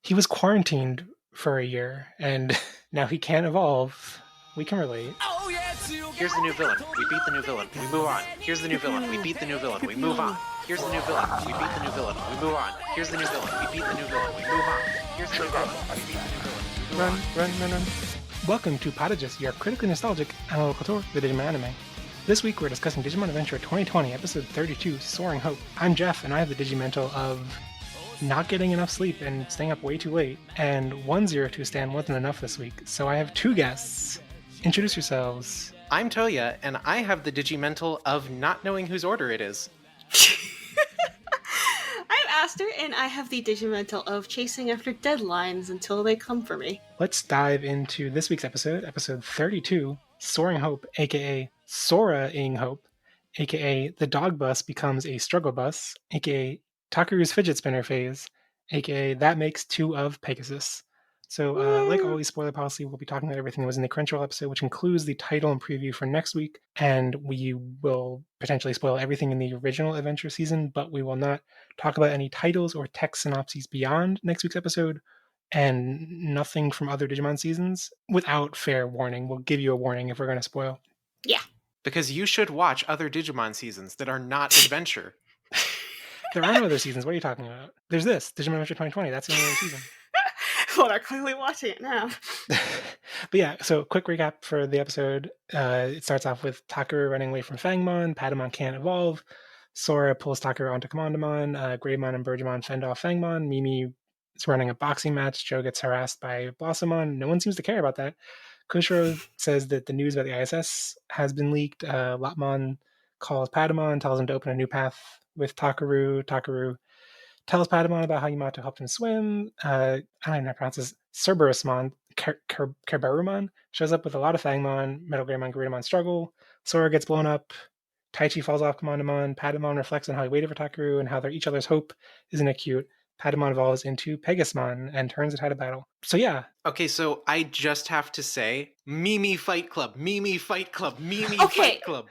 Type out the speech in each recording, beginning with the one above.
He was quarantined for a year, and now he can't evolve. We can relate. Here's the new villain. We beat the new villain. We move on. Here's the new villain. We beat the new villain. We move on. Here's the new villain. We beat the new villain. We move on. Here's the new villain. We beat the new villain. We move on. Here's the new villain. We beat the new villain. We move Run. Welcome to Potages, your critically nostalgic analytical tour of the Digimon anime. This week we're discussing Digimon Adventure 2020, episode 32, Soaring Hope. I'm Jeff, and I have the Digimental of not getting enough sleep and staying up way too late, and 102 stand wasn't enough this week, so I have two guests. Introduce yourselves. I'm Touya, and I have the Digimental of not knowing whose order it is. I'm Aster, and I have the Digimental of chasing after deadlines until they come for me. Let's dive into this week's episode 32, Soaring Hope, aka Soaring Hope, aka the dog bus becomes a struggle bus, aka Takeru's fidget spinner phase, aka that makes two of Pegasus. So, like always, spoiler policy, we'll be talking about everything that was in the Crunchyroll episode, which includes the title and preview for next week, and we will potentially spoil everything in the original Adventure season, but we will not talk about any titles or text synopses beyond next week's episode, and nothing from other Digimon seasons without fair warning. We'll give you a warning if we're going to spoil. Yeah. Because you should watch other Digimon seasons that are not Adventure. There are no other seasons. What are you talking about? There's this, Digimon Adventure 2020. That's the only other season. Well, they're clearly watching it now. But yeah, so quick recap for the episode. It starts off with Takeru running away from Fangmon. Patamon can't evolve. Sora pulls Takeru onto Commandamon. Greymon and Birdamon fend off Fangmon. Mimi is running a boxing match. Joe gets harassed by Blossomon. No one seems to care about that. Kushiro says that the news about the ISS has been leaked. Lopmon calls Patamon, tells him to open a new path with Takeru. Takeru tells Patamon about how Yamato helped him swim. I don't even know how to pronounce this. Cerberusmon, Kerberumon, shows up with a lot of Fangmon. Metal Greymon, Garudamon struggle. Sora gets blown up. Taichi falls off Commandamon. Patamon reflects on how he waited for Takeru and how they're each other's hope. Isn't it cute? Patamon evolves into Pegasmon and turns the tide of battle. So yeah. Okay, so I just have to say, Mimi Fight Club, Mimi Fight Club, Mimi Fight Club.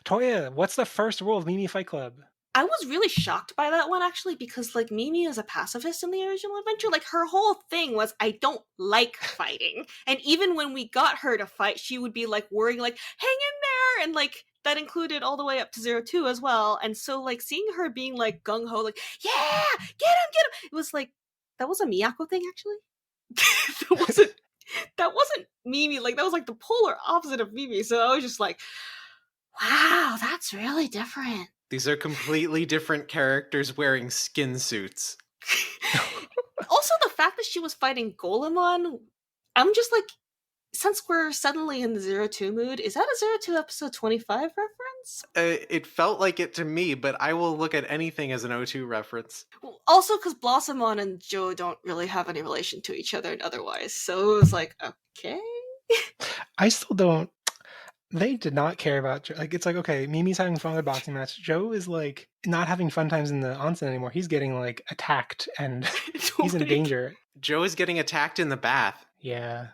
Touya, what's the first rule of Mimi Fight Club? I was really shocked by that one, actually, because, like, Mimi is a pacifist in the original Adventure. Like, her whole thing was, I don't like fighting. And even when we got her to fight, she would be, like, worrying, like, hang in there! And, like, that included all the way up to 02 as well. And so, like, seeing her being, like, gung-ho, like, yeah! Get him! It was, like, that was a Miyako thing, actually. that wasn't Mimi. Like, that was, like, the polar opposite of Mimi. So I was just like, wow, that's really different. These are completely different characters wearing skin suits. Also, the fact that she was fighting Golemon, I'm just like, since we're suddenly in the 02 mood, is that a 02 episode 25 reference? It felt like it to me, but I will look at anything as an 02 reference. Also, because Blossomon and Joe don't really have any relation to each other otherwise, so it was like, okay. I still don't. They did not care about Joe. Like, it's like, okay, Mimi's having fun with a boxing match. Joe is like not having fun times in the onsen anymore. He's getting like attacked and he's in danger. Joe is getting attacked in the bath. Yeah.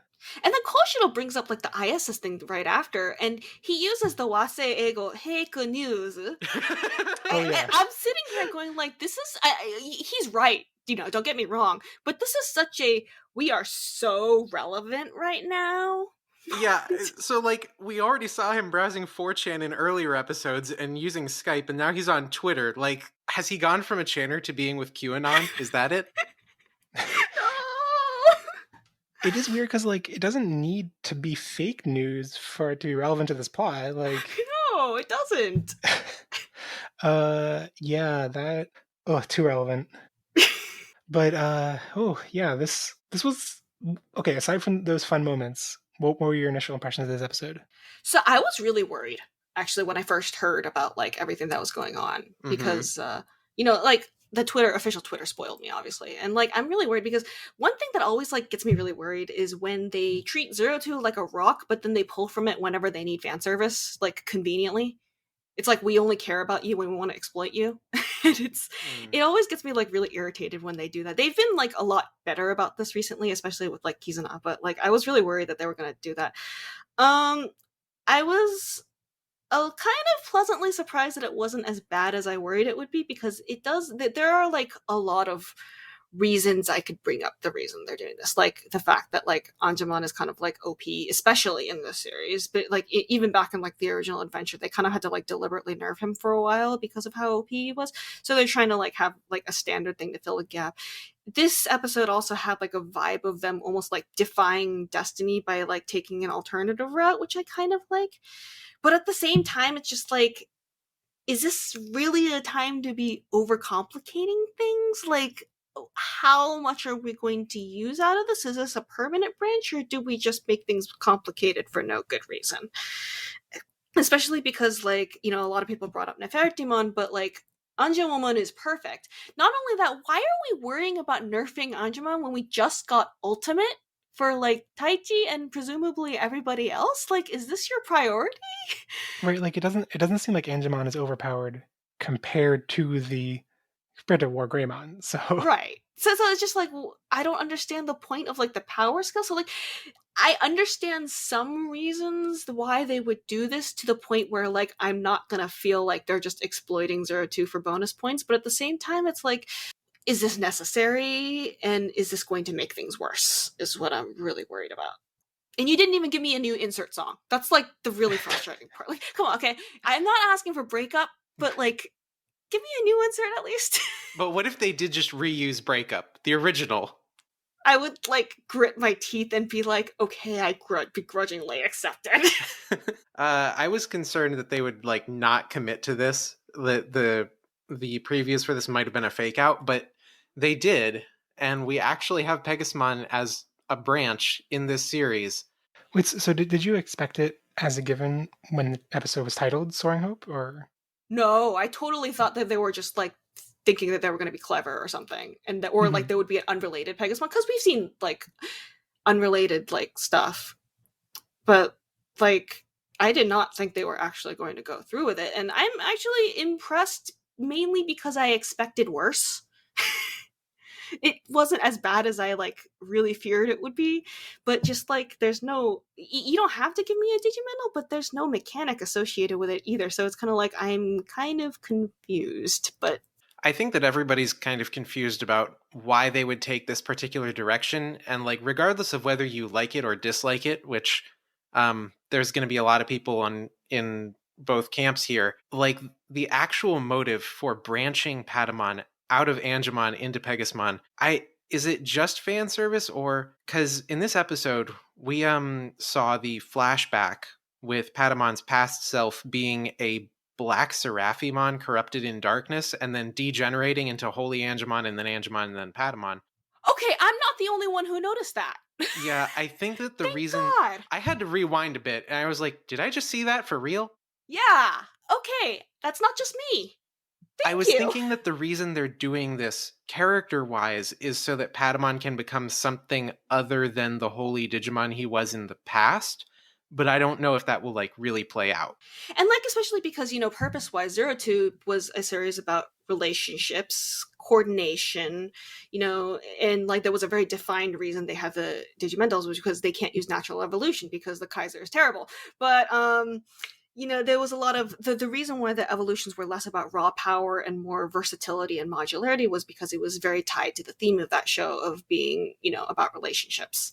And then Koshiro brings up like the ISS thing right after, and he uses the Wase Ego Heiku news. Oh, yeah. And I'm sitting here going like, this is, he's right. You know, don't get me wrong, but this is such a, we are so relevant right now. Yeah, so like we already saw him browsing 4chan in earlier episodes and using Skype, and now he's on Twitter. Like, has he gone from a Channer to being with QAnon? Is that it? It is weird because like it doesn't need to be fake news for it to be relevant to this plot. Like, no, it doesn't. Yeah, that too relevant. But this was okay. Aside from those fun moments, what were your initial impressions of this episode? So I was really worried, actually, when I first heard about, like, everything that was going on. Because, you know, like, the official Twitter spoiled me, obviously. And, like, I'm really worried because one thing that always, like, gets me really worried is when they treat 02 like a rock, but then they pull from it whenever they need fan service, like, conveniently. It's like, we only care about you when we want to exploit you. And it always gets me, like, really irritated when they do that. They've been, like, a lot better about this recently, especially with, like, Kizuna, but, like, I was really worried that they were going to do that. I was kind of pleasantly surprised that it wasn't as bad as I worried it would be, because there are, like, a lot of reasons I could bring up the reason they're doing this, like the fact that like Anjuman is kind of like OP, especially in this series, but like even back in like the original adventure, they kind of had to like deliberately nerf him for a while because of how OP he was. So they're trying to like have like a standard thing to fill a gap. This episode also had like a vibe of them almost like defying destiny by like taking an alternative route, which I kind of like. But at the same time, it's just like, is this really a time to be overcomplicating things? Like, how much are we going to use out of this? Is this a permanent branch, or do we just make things complicated for no good reason? Especially because, like, you know, a lot of people brought up Nefertimon, but like, Anjuman is perfect. Not only that, why are we worrying about nerfing Anjuman when we just got Ultimate for like Taichi and presumably everybody else? Like, is this your priority? Right, like it doesn't seem like Angemon is overpowered compared to War Greymon. So Right. So it's just like, well, I don't understand the point of like the power skill. So like, I understand some reasons why they would do this, to the point where like I'm not gonna feel like they're just exploiting Zero Two for bonus points, but at the same time, it's like, is this necessary, and is this going to make things worse? Is what I'm really worried about. And you didn't even give me a new insert song. That's like the really frustrating part. Like, come on, okay, I'm not asking for breakup, but like, give me a new insert at least. But what if they did just reuse Breakup, the original? I would like grit my teeth and be like, okay, I begrudgingly accepted. I was concerned that they would like not commit to this. The previews for this might have been a fake out, but they did, and we actually have Pegasusmon as a branch in this series. wait, so did you expect it as a given when the episode was titled Soaring Hope, or No, I totally thought that they were just like thinking that they were going to be clever or something, and that, or like there would be an unrelated Pegasusmon, because we've seen like unrelated like stuff, but like I did not think they were actually going to go through with it, and I'm actually impressed, mainly because I expected worse. It wasn't as bad as I like really feared it would be, but just like there's no, you don't have to give me a Digimental, but there's no mechanic associated with it either, so it's kind of like I'm kind of confused. But I think that everybody's kind of confused about why they would take this particular direction, and like regardless of whether you like it or dislike it, which there's going to be a lot of people in both camps here, like the actual motive for branching Patamon out of Angemon into Pegasusmon, is it just fan service, or because in this episode we saw the flashback with Patamon's past self being a Black Seraphimon corrupted in darkness and then degenerating into Holy Angemon and then Angemon and then Patamon. okay, I'm not the only one who noticed that. Yeah, I think that the Thank reason God. I had to rewind a bit and I was like, did I just see that for real? Yeah. Okay, that's not just me. I was you. thinking that the reason they're doing this character-wise is so that Patamon can become something other than the holy Digimon he was in the past, but I don't know if that will like really play out. And like, especially because, you know, purpose-wise, Zero Two was a series about relationships, coordination, you know, and like there was a very defined reason they have the Digimentals, which because they can't use natural evolution because the Kaiser is terrible. But you know, there was a lot of the reason why the evolutions were less about raw power and more versatility and modularity was because it was very tied to the theme of that show of being, you know, about relationships.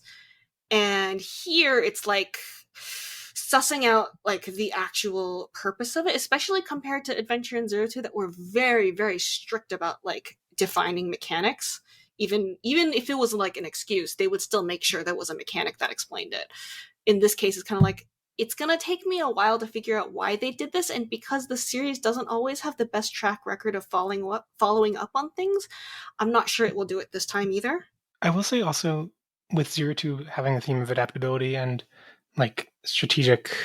And here it's like sussing out like the actual purpose of it, especially compared to Adventure in Zero Two that were very, very strict about like defining mechanics. Even if it was like an excuse, they would still make sure there was a mechanic that explained it. In this case, it's kind of like, it's going to take me a while to figure out why they did this, and because the series doesn't always have the best track record of following up on things, I'm not sure it will do it this time either. I will say also with Zero Two having a theme of adaptability and like strategic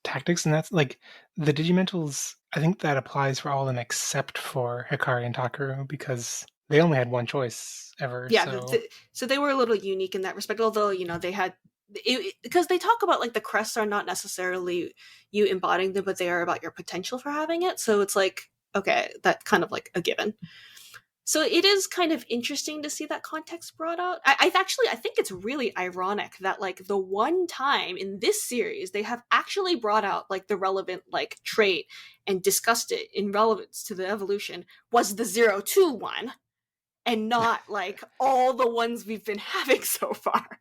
tactics, and that's like the Digimentals. I think that applies for all of them except for Hikari and Takaru because they only had one choice ever. Yeah, So so they were a little unique in that respect, although, you know, they had because they talk about like the crests are not necessarily you embodying them, but they are about your potential for having it, so it's like, okay, that kind of like a given. So it is kind of interesting to see that context brought out. I think it's really ironic that like the one time in this series they have actually brought out like the relevant like trait and discussed it in relevance to the evolution was the 0-2 one. and not like all the ones we've been having so far.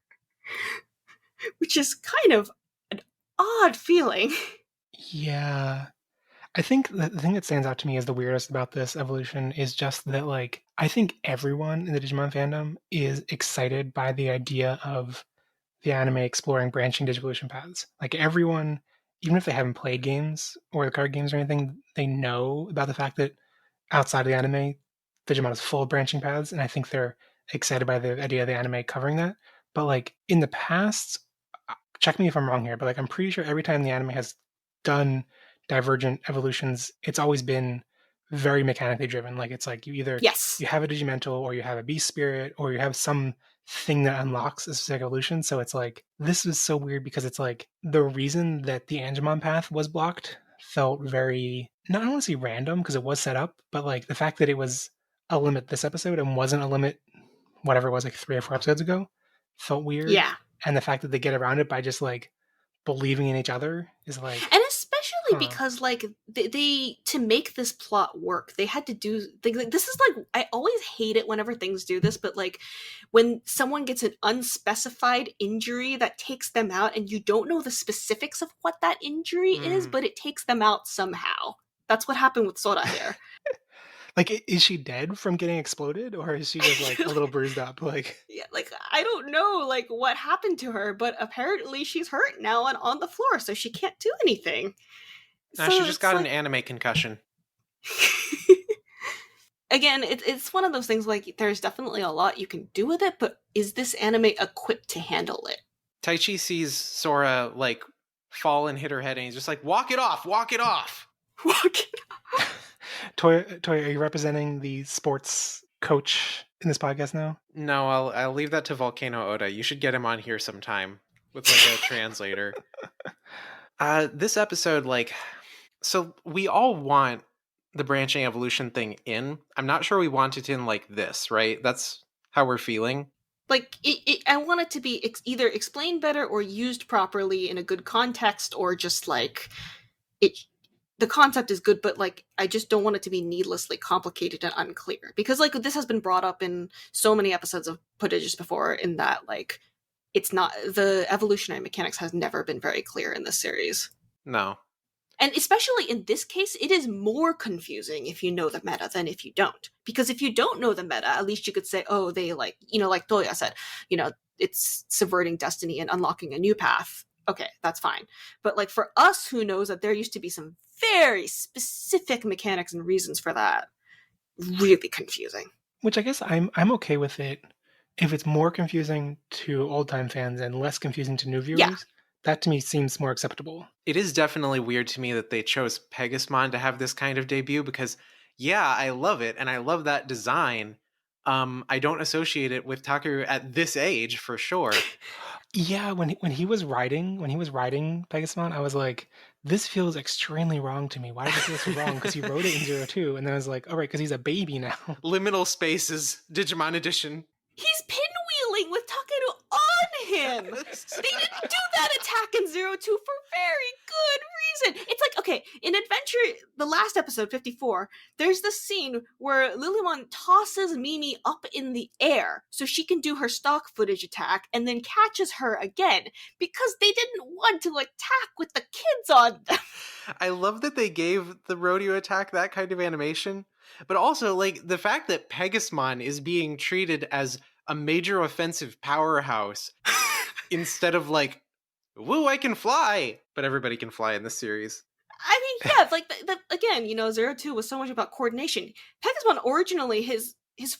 Which is kind of an odd feeling. Yeah. I think the thing that stands out to me as the weirdest about this evolution is just that, like, I think everyone in the Digimon fandom is excited by the idea of the anime exploring branching digivolution paths. Like, everyone, even if they haven't played games or the card games or anything, they know about the fact that outside of the anime, Digimon is full of branching paths, and I think they're excited by the idea of the anime covering that. But, like, in the past, check me if I'm wrong here, but, like, I'm pretty sure every time the anime has done divergent evolutions, it's always been very mechanically driven. Like, it's like Yes. you have a Digimental, or you have a Beast Spirit, or you have some thing that unlocks a specific evolution. So it's like, this is so weird because it's like the reason that the Angemon path was blocked felt very, not want to say random because it was set up, but like the fact that it was a limit this episode and wasn't a limit whatever it was, like 3 or 4 episodes ago, felt weird. Yeah. And the fact that they get around it by just like believing in each other is like, And especially huh. because like they to make this plot work, they had to do like, this is like, I always hate it whenever things do this, but like when someone gets an unspecified injury that takes them out and you don't know the specifics of what that injury is, but it takes them out somehow. That's what happened with Sora here. Like, is she dead from getting exploded, or is she just like a little bruised up? Like, Yeah, like I don't know like what happened to her, but apparently she's hurt now and on the floor, so she can't do anything. No, she just got an anime concussion. Again, it's one of those things like there's definitely a lot you can do with it, but is this anime equipped to handle it? Taichi sees Sora like fall and hit her head, and he's just like, "Walk it off, walk it off." Walk it Touya, are you representing the sports coach in this podcast now? No, I'll leave that to Volcano Oda. You should get him on here sometime with like a translator. This episode, like, so we all want the branching evolution thing in. I'm not sure we want it in like this, right? That's how we're feeling. Like I want it to be either explained better or used properly in a good context, or just like it. The concept is good, but like I just don't want it to be needlessly complicated and unclear, because like this has been brought up in so many episodes of Prodigious before, in that like it's not, the evolutionary mechanics has never been very clear in this series. No. And especially in this case, it is more confusing if you know the meta than if you don't. Because if you don't know the meta, at least you could say, oh, they like, like Touya said, it's subverting destiny and unlocking a new path. Okay, that's fine. But like for us who knows that there used to be some very specific mechanics and reasons for that, really confusing. Which I guess I'm okay with it if it's more confusing to old time fans and less confusing to new viewers. Yeah. That to me seems more acceptable. It is definitely weird to me that they chose Pegasmon to have this kind of debut, because yeah, I love it and I love that design. I don't associate it with Takeru at this age for sure. Yeah, when he was riding Pegasmon, I was like, this feels extremely wrong to me. Why does it feel so wrong? Because he wrote it in 02, and then I was like, all right, because he's a baby now. Liminal Spaces Digimon Edition. He's pinwheeling with Takeru on him. They didn't do that attack in 02 for very good reason. It's like, okay, in Adventure, the last episode, 54, there's this scene where Lilymon tosses Mimi up in the air so she can do her stock footage attack and then catches her again, because they didn't want to attack with the kids on them. I love that they gave the rodeo attack that kind of animation. But also, like, the fact that Pegasmon is being treated as a major offensive powerhouse instead of, like, woo, I can fly! But everybody can fly in this series. I mean, yeah, like, again, 02 was so much about coordination. Pegasmon originally, his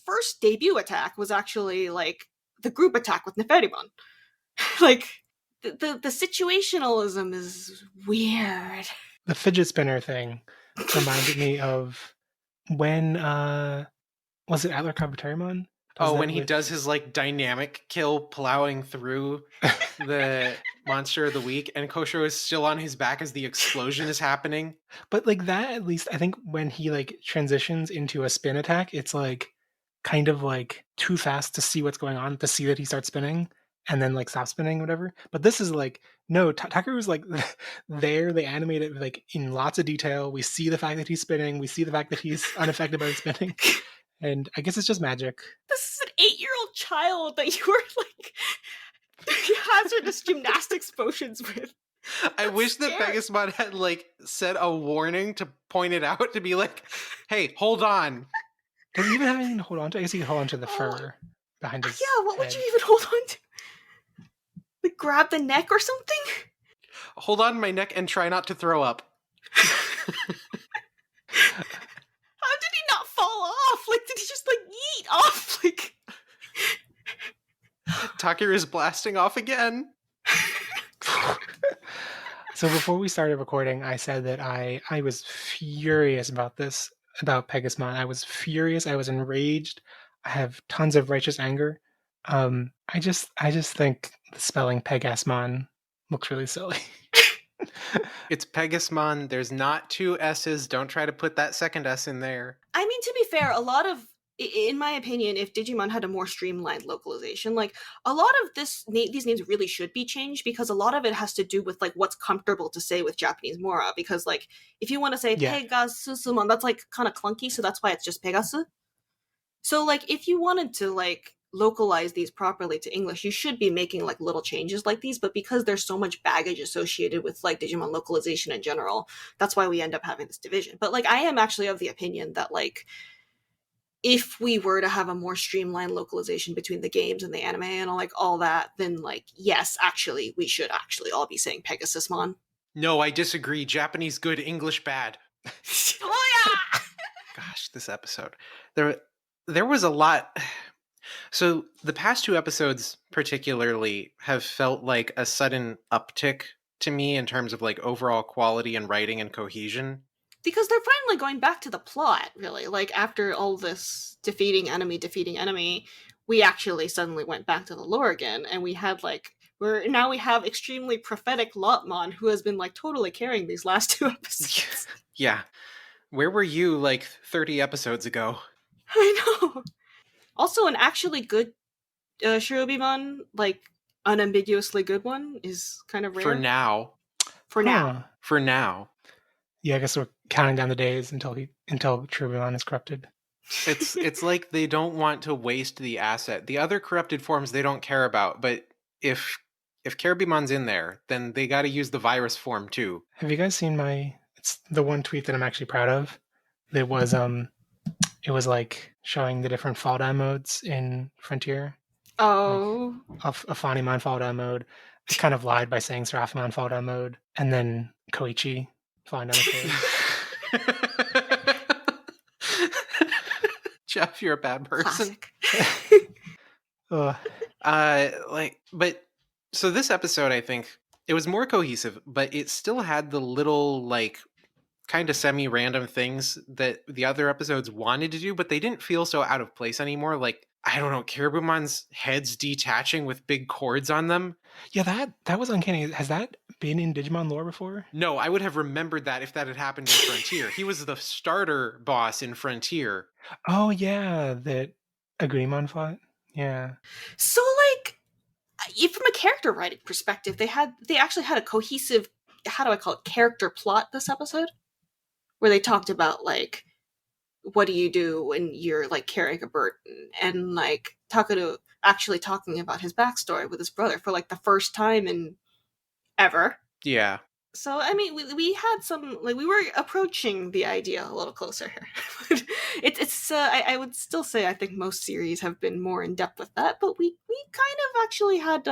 first debut attack was actually, like, the group attack with Neferimon. Like, the situationalism is weird. The fidget spinner thing reminded me of when was it Adler Kabuterimon? When he does his like dynamic kill plowing through the monster of the week, and Koshiro is still on his back as the explosion is happening. But like that, at least I think when he like transitions into a spin attack, it's like kind of like too fast to see what's going on, to see that he starts spinning and then like stop spinning, whatever. But this is like, no, Takeru's like there, they animate it like in lots of detail. We see the fact that he's spinning, we see the fact that he's unaffected by the spinning. And I guess it's just magic. This is an 8-year-old child that you were like hazardous gymnastics potions with. I wish that scary. Pegasmon had like said a warning to point it out, to be like, "Hey, hold on." Does he even have anything to hold on to? I guess he can hold on to the fur behind his Yeah, what would head. you even hold on to? Like grab the neck or something? Hold on my neck and try not to throw up. How did he not fall off? Like, did he just like yeet off? Like, Tucker is blasting off again. So before we started recording, I said that I was furious about this, about Pegasmon. I was furious. I was enraged. I have tons of righteous anger. I just think spelling Pegasmon looks really silly. It's Pegasmon. There's not 2 S's. Don't try to put that second S in there. I mean, to be fair, a lot of, in my opinion, if Digimon had a more streamlined localization, like a lot of these names really should be changed, because a lot of it has to do with like what's comfortable to say with Japanese mora. Because like if you want to say Yeah. Pegasusumon, that's like kind of clunky, so that's why it's just Pegasu. So like if you wanted to like localize these properly to English, you should be making like little changes like these, but because there's so much baggage associated with like Digimon localization in general, that's why we end up having this division. But like I am actually of the opinion that like if we were to have a more streamlined localization between the games and the anime and like all that, then like yes, actually we should actually all be saying Pegasusmon. No, I disagree. Japanese good, English bad. Touya! Gosh, this episode. There was a lot. So the past 2 episodes particularly have felt like a sudden uptick to me in terms of like overall quality and writing and cohesion. Because they're finally going back to the plot, really. Like after all this defeating enemy, we actually suddenly went back to the lore again, and we had like we have extremely prophetic Lotmon, who has been like totally carrying these last 2 episodes. Yeah. Where were you like 30 episodes ago? I know. Also, an actually good Shirobimon, like unambiguously good one, is kind of rare. For now. For now. For now. Yeah, I guess we're counting down the days until Trubimon is corrupted. It's like they don't want to waste the asset. The other corrupted forms they don't care about, but if Carabimon's in there, then they got to use the virus form too. Have you guys seen it's the one tweet that I'm actually proud of? It was like showing the different fall down modes in Frontier. Oh. Like a Fanimon fall down mode. I kind of lied by saying Seraphimon fall down mode, and then Koichi falling down the stairs. Jeff, you're a bad person. But so this episode, I think it was more cohesive, but it still had the little like kind of semi-random things that the other episodes wanted to do, but they didn't feel so out of place anymore. Like, I don't know, Carabimon's heads detaching with big cords on them. Yeah, that was uncanny. Has that been in Digimon lore before? No, I would have remembered that if that had happened in Frontier. He was the starter boss in Frontier. Oh yeah, that Agreemon fought. Yeah. So like, from a character writing perspective, they actually had a cohesive, how do I call it, character plot this episode, where they talked about like, what do you do when you're like carrying a burden, and like Takaru actually talking about his backstory with his brother for like the first time in ever. Yeah. So I mean, we had some, like, we were approaching the idea a little closer here. I would still say I think most series have been more in depth with that, but we kind of actually had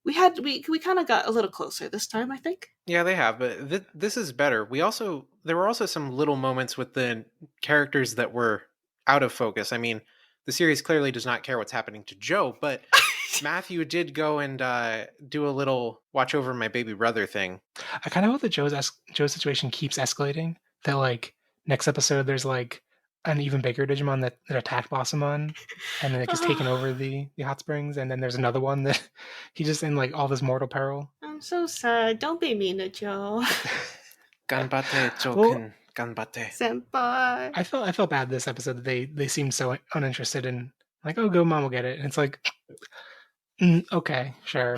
we kind of got a little closer this time, I think. Yeah, they have, but this is better. There were also some little moments with the characters that were out of focus. I mean, the series clearly does not care what's happening to Joe, but Matthew did go and do a little watch over my baby brother thing. I kind of hope that Joe's situation keeps escalating. That like next episode, there's like an even bigger Digimon that attacked Blossomon, and then like is taking over the hot springs, and then there's another one that he's just in like all this mortal peril. I'm so sad. Don't be mean to Joe. Ganbate, Joken. Ganbate. Senpai. I felt bad this episode that they seemed so uninterested in, like, oh, go mom will get it, and it's like, okay, sure.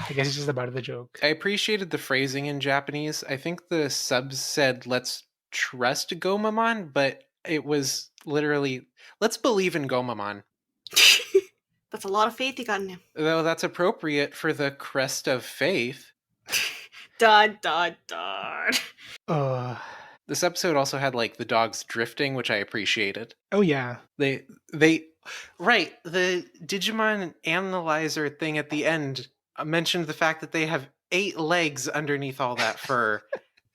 I guess it's just about the joke. I appreciated the phrasing in Japanese. I think the subs said "Let's trust Gomamon," but It was literally, let's believe in Gomamon. That's a lot of faith you got in him. Though that's appropriate for the crest of faith. Dun. Uh, This episode also had like the dogs drifting, which I appreciated. oh yeah. They right, the Digimon analyzer thing at the end mentioned the fact that they have 8 legs underneath all that fur.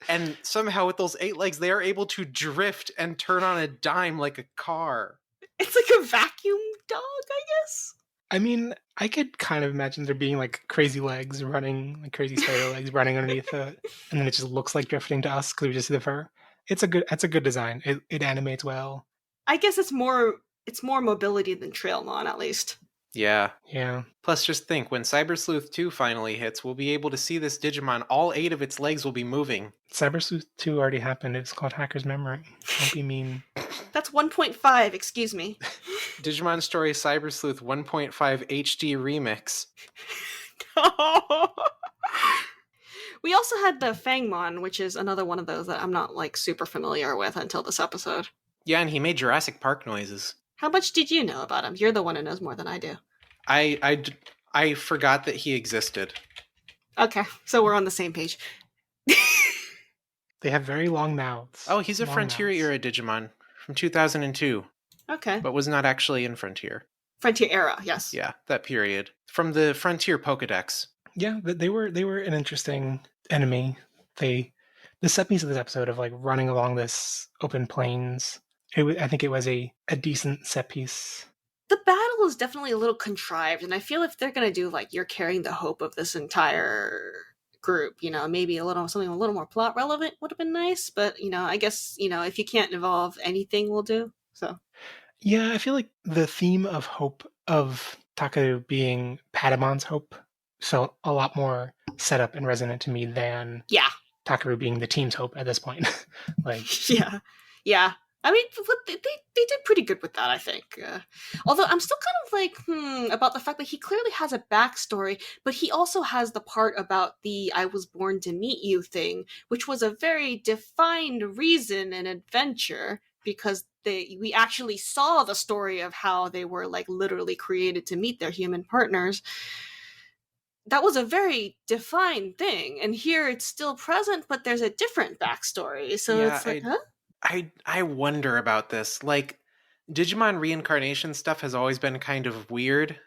And somehow with those 8 legs they are able to drift and turn on a dime like a car. It's like a vacuum dog, I guess. I mean, I could kind of imagine there being like crazy legs running, like crazy spider legs running underneath it, and then it just looks like drifting to us because we just see the fur. That's a good design. It animates well. I guess it's more mobility than Trailmon, at least. Yeah. Yeah. Plus, just think, when Cyber Sleuth 2 finally hits, we'll be able to see this Digimon. All 8 of its legs will be moving. Cyber Sleuth 2 already happened. It's called Hacker's Memory. Don't be mean. That's 1.5, excuse me. Digimon Story Cyber Sleuth 1.5 HD Remix. We also had the Fangmon, which is another one of those that I'm not like super familiar with until this episode. Yeah, and he made Jurassic Park noises. How much did you know about him? You're the one who knows more than I do. I forgot that he existed. Okay, so we're on the same page. They have very long mouths. Oh, he's a Long Frontier mouths. era Digimon from 2002, Okay. but was not actually in Frontier. Frontier era, yes. Yeah, that period. From the Frontier Pokedex. Yeah, they were an interesting enemy. The set piece of this episode of like running along this open plains. I think it was a decent set piece. The battle is definitely a little contrived, and I feel if they're gonna do like you're carrying the hope of this entire group, maybe something a little more plot relevant would have been nice. But I guess if you can't evolve, anything will do. So Yeah, I feel like the theme of hope of Takaru being Patamon's hope felt a lot more set up and resonant to me than yeah, Takaru being the team's hope at this point. Like, yeah. I mean, they did pretty good with that, I think. Although I'm still kind of like, about the fact that he clearly has a backstory, but he also has the part about the "I was born to meet you" thing, which was a very defined reason and adventure because we actually saw the story of how they were like literally created to meet their human partners. That was a very defined thing, and here it's still present, but there's a different backstory. So Yeah, it's like, huh? I wonder about this. Like, Digimon reincarnation stuff has always been kind of weird,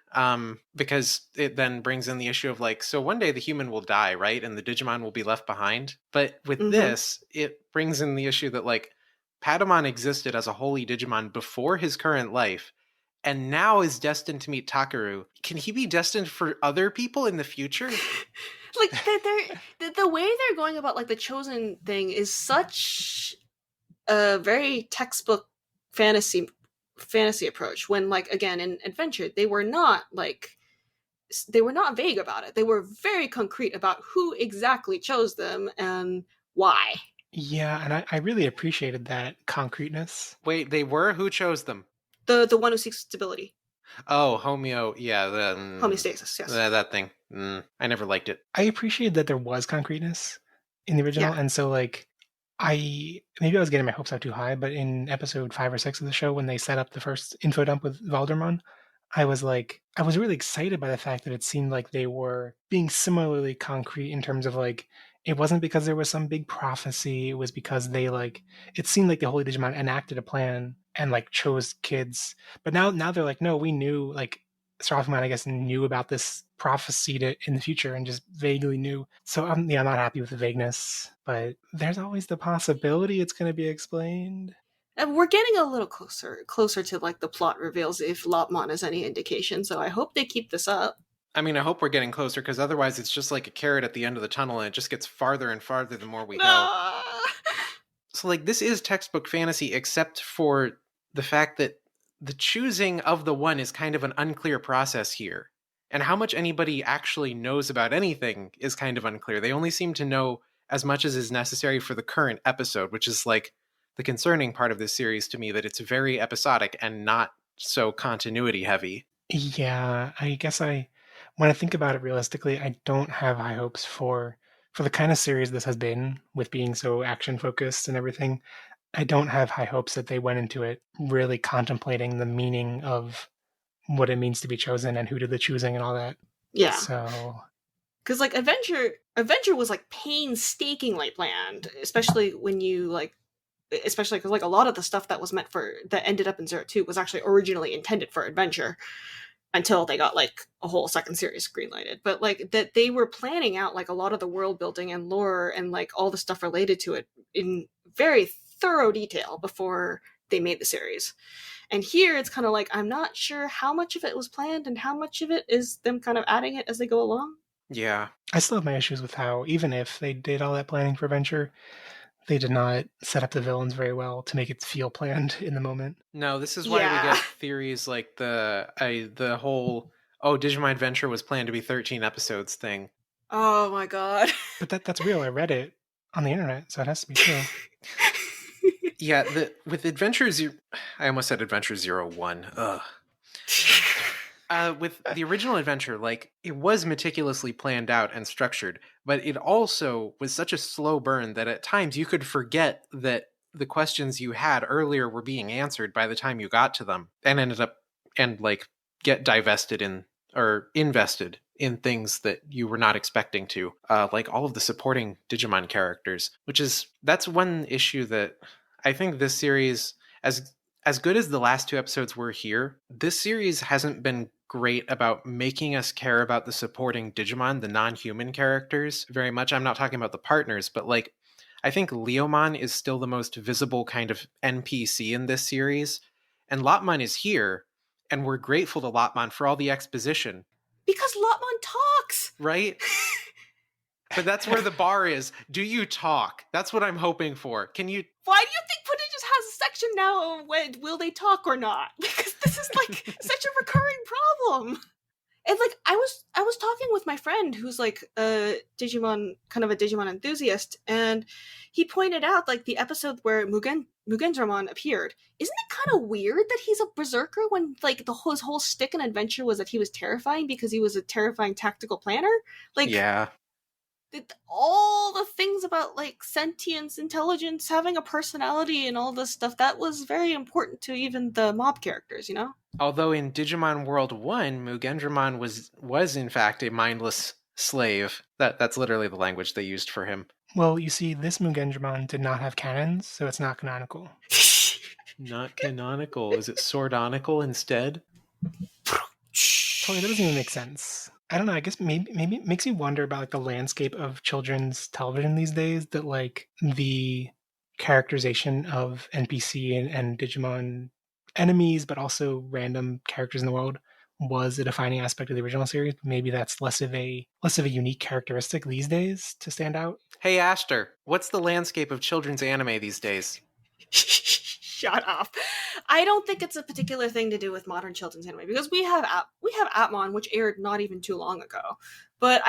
because it then brings in the issue of like, so one day the human will die, right? And the Digimon will be left behind. But with this, it brings in the issue that like, Patamon existed as a holy Digimon before his current life, and now is destined to meet Takaru. Can he be destined for other people in the future? Like the way they're going about like the chosen thing is such a very textbook fantasy approach, when like again in Adventure they were not vague about it. They were very concrete about who exactly chose them and why. yeah, and I really appreciated that concreteness. Wait, they were? Who chose them? The one who seeks stability. Oh, homeo. Yeah, Homeostasis, yes. That thing. I never liked it. I appreciated that there was concreteness in the original, Yeah. and so like maybe I was getting my hopes up too high, but in episode 5 or 6 of the show when they set up the first info dump with Valdermon, I was really excited by the fact that it seemed like they were being similarly concrete in terms of like it wasn't because there was some big prophecy, it was because they like it seemed like the Holy Digimon enacted a plan and like chose kids. But now they're like, no, we knew like Seraphimon, I guess, knew about this prophecy in the future and just vaguely knew. So I'm not happy with the vagueness, but there's always the possibility it's going to be explained. And we're getting a little closer to like the plot reveals if Lopmon is any indication. So I hope they keep this up. I mean, I hope we're getting closer, because otherwise it's just like a carrot at the end of the tunnel and it just gets farther and farther the more we go. So like, this is textbook fantasy, except for the fact that the choosing of the one is kind of an unclear process here. And how much anybody actually knows about anything is kind of unclear. They only seem to know as much as is necessary for the current episode, which is like the concerning part of this series to me, that it's very episodic and not so continuity heavy. Yeah, I guess when I think about it realistically, I don't have high hopes for the kind of series this has been with being so action focused and everything. I don't have high hopes that they went into it really contemplating the meaning of what it means to be chosen and who did the choosing and all that. Yeah. So Because like Adventure was like painstakingly planned, especially when you like, especially because like a lot of the stuff that was meant for that ended up in Zero Two was actually originally intended for Adventure until they got like a whole second series greenlighted. But like that they were planning out like a lot of the world building and lore and like all the stuff related to it in very thorough detail before they made the series. And here it's kind of like I'm not sure how much of it was planned and how much of it is them kind of adding it as they go along. Yeah. I still have my issues with how, even if they did all that planning for Venture, they did not set up the villains very well to make it feel planned in the moment. No, this is why we Yeah. get theories like the whole Digimon Adventure was planned to be 13 episodes thing. Oh my god. But that's real. I read it on the internet, so it has to be true. Yeah, with Adventure Zero, I almost said Adventure 01. Ugh. With the original Adventure, like, it was meticulously planned out and structured, but it also was such a slow burn that at times you could forget that the questions you had earlier were being answered by the time you got to them, and ended up and like get divested in or invested in things that you were not expecting to, like all of the supporting Digimon characters, that's one issue that I think this series, as good as the last two episodes were here, this series hasn't been great about making us care about the supporting Digimon, the non-human characters, very much. I'm not talking about the partners, but like, I think Leomon is still the most visible kind of NPC in this series, and Lotmon is here, and we're grateful to Lotmon for all the exposition. Because Lotmon talks! Right? But that's where the bar is. Do you talk? That's what I'm hoping for. Can you... Why do you think Prodigious has a section now when will they talk or not? Because this is like such a recurring problem. And like I was talking with my friend who's like a Digimon, kind of a Digimon enthusiast, and he pointed out like the episode where Mugendramon appeared. Isn't it kind of weird that he's a berserker when like his whole stick and adventure was that he was terrifying because he was a terrifying tactical planner? Like, yeah. All the things about like sentience, intelligence, having a personality, and all this stuff that was very important to even the mob characters, you know. Although in Digimon World 1, Mugendramon was in fact a mindless slave. That's literally the language they used for him. Well, you see, this Mugendramon did not have cannons, so it's not canonical. Not canonical. Is it swordonical instead? Totally, that doesn't even make sense. I don't know. I guess maybe it makes me wonder about like the landscape of children's television these days. That like the characterization of NPC and Digimon enemies, but also random characters in the world, was a defining aspect of the original series. Maybe that's less of a unique characteristic these days to stand out. Hey Aster, what's the landscape of children's anime these days? Shut up. I don't think it's a particular thing to do with modern children's anime because we have Atmon, which aired not even too long ago. But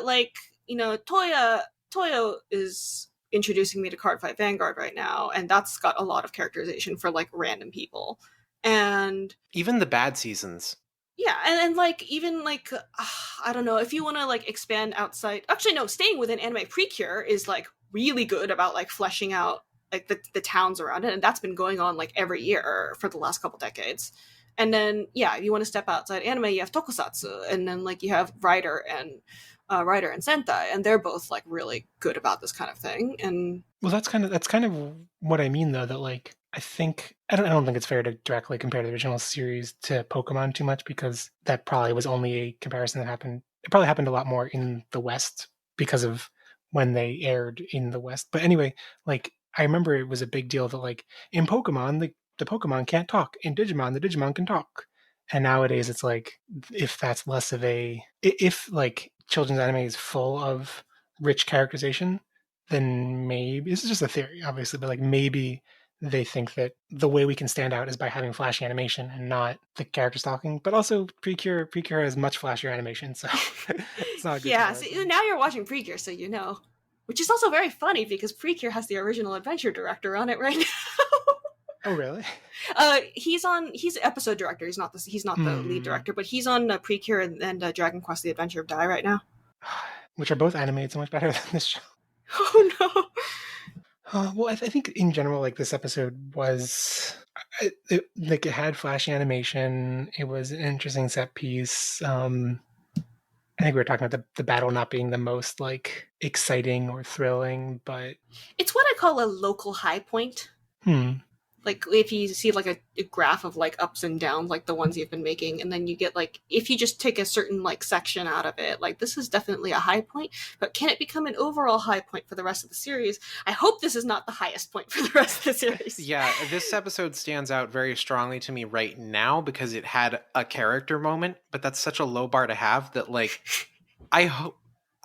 like, you know, Touya is introducing me to Cardfight Vanguard right now, and that's got a lot of characterization for like random people. And even the bad seasons. Yeah, and like even like I don't know, if you want to like expand outside. Actually, no, staying within anime, Precure is like really good about like fleshing out like the towns around it, and that's been going on like every year for the last couple decades. And then yeah, if you want to step outside anime, you have Tokusatsu, and then like you have Rider and Sentai, and they're both like really good about this kind of thing. And well, that's kind of what I mean though. That like I don't think it's fair to directly compare the original series to Pokemon too much because that probably was only a comparison that happened. It probably happened a lot more in the West because of when they aired in the West. But anyway, like I remember it was a big deal that like in Pokemon the Pokemon can't talk. In Digimon the Digimon can talk. And nowadays it's like if that's less of a if like children's anime is full of rich characterization, then maybe this is just a theory, obviously, but like maybe they think that the way we can stand out is by having flashy animation and not the characters talking. But also Precure has much flashier animation, so it's not a good yeah, so now you're watching Precure, so you know. Which is also very funny because Precure has the original adventure director on it right now. Oh really? He's episode director. He's not the lead director, but he's on Precure and Dragon Quest: The Adventure of Dai right now. Which are both animated so much better than this show. Oh no. Well, I think in general, like this episode was, like it had flashy animation. It was an interesting set piece. I think we were talking about the battle not being the most like exciting or thrilling, but It's what I call a local high point. hmm, Like if you see like a graph of like ups and downs, like the ones you've been making, and then you get like if you just take a certain like section out of it, like this is definitely a high point, but can it become an overall high point for the rest of the series? I hope this is not the highest point for the rest of the series. Yeah, this episode stands out very strongly to me right now because it had a character moment, but that's such a low bar to have that, like, I hope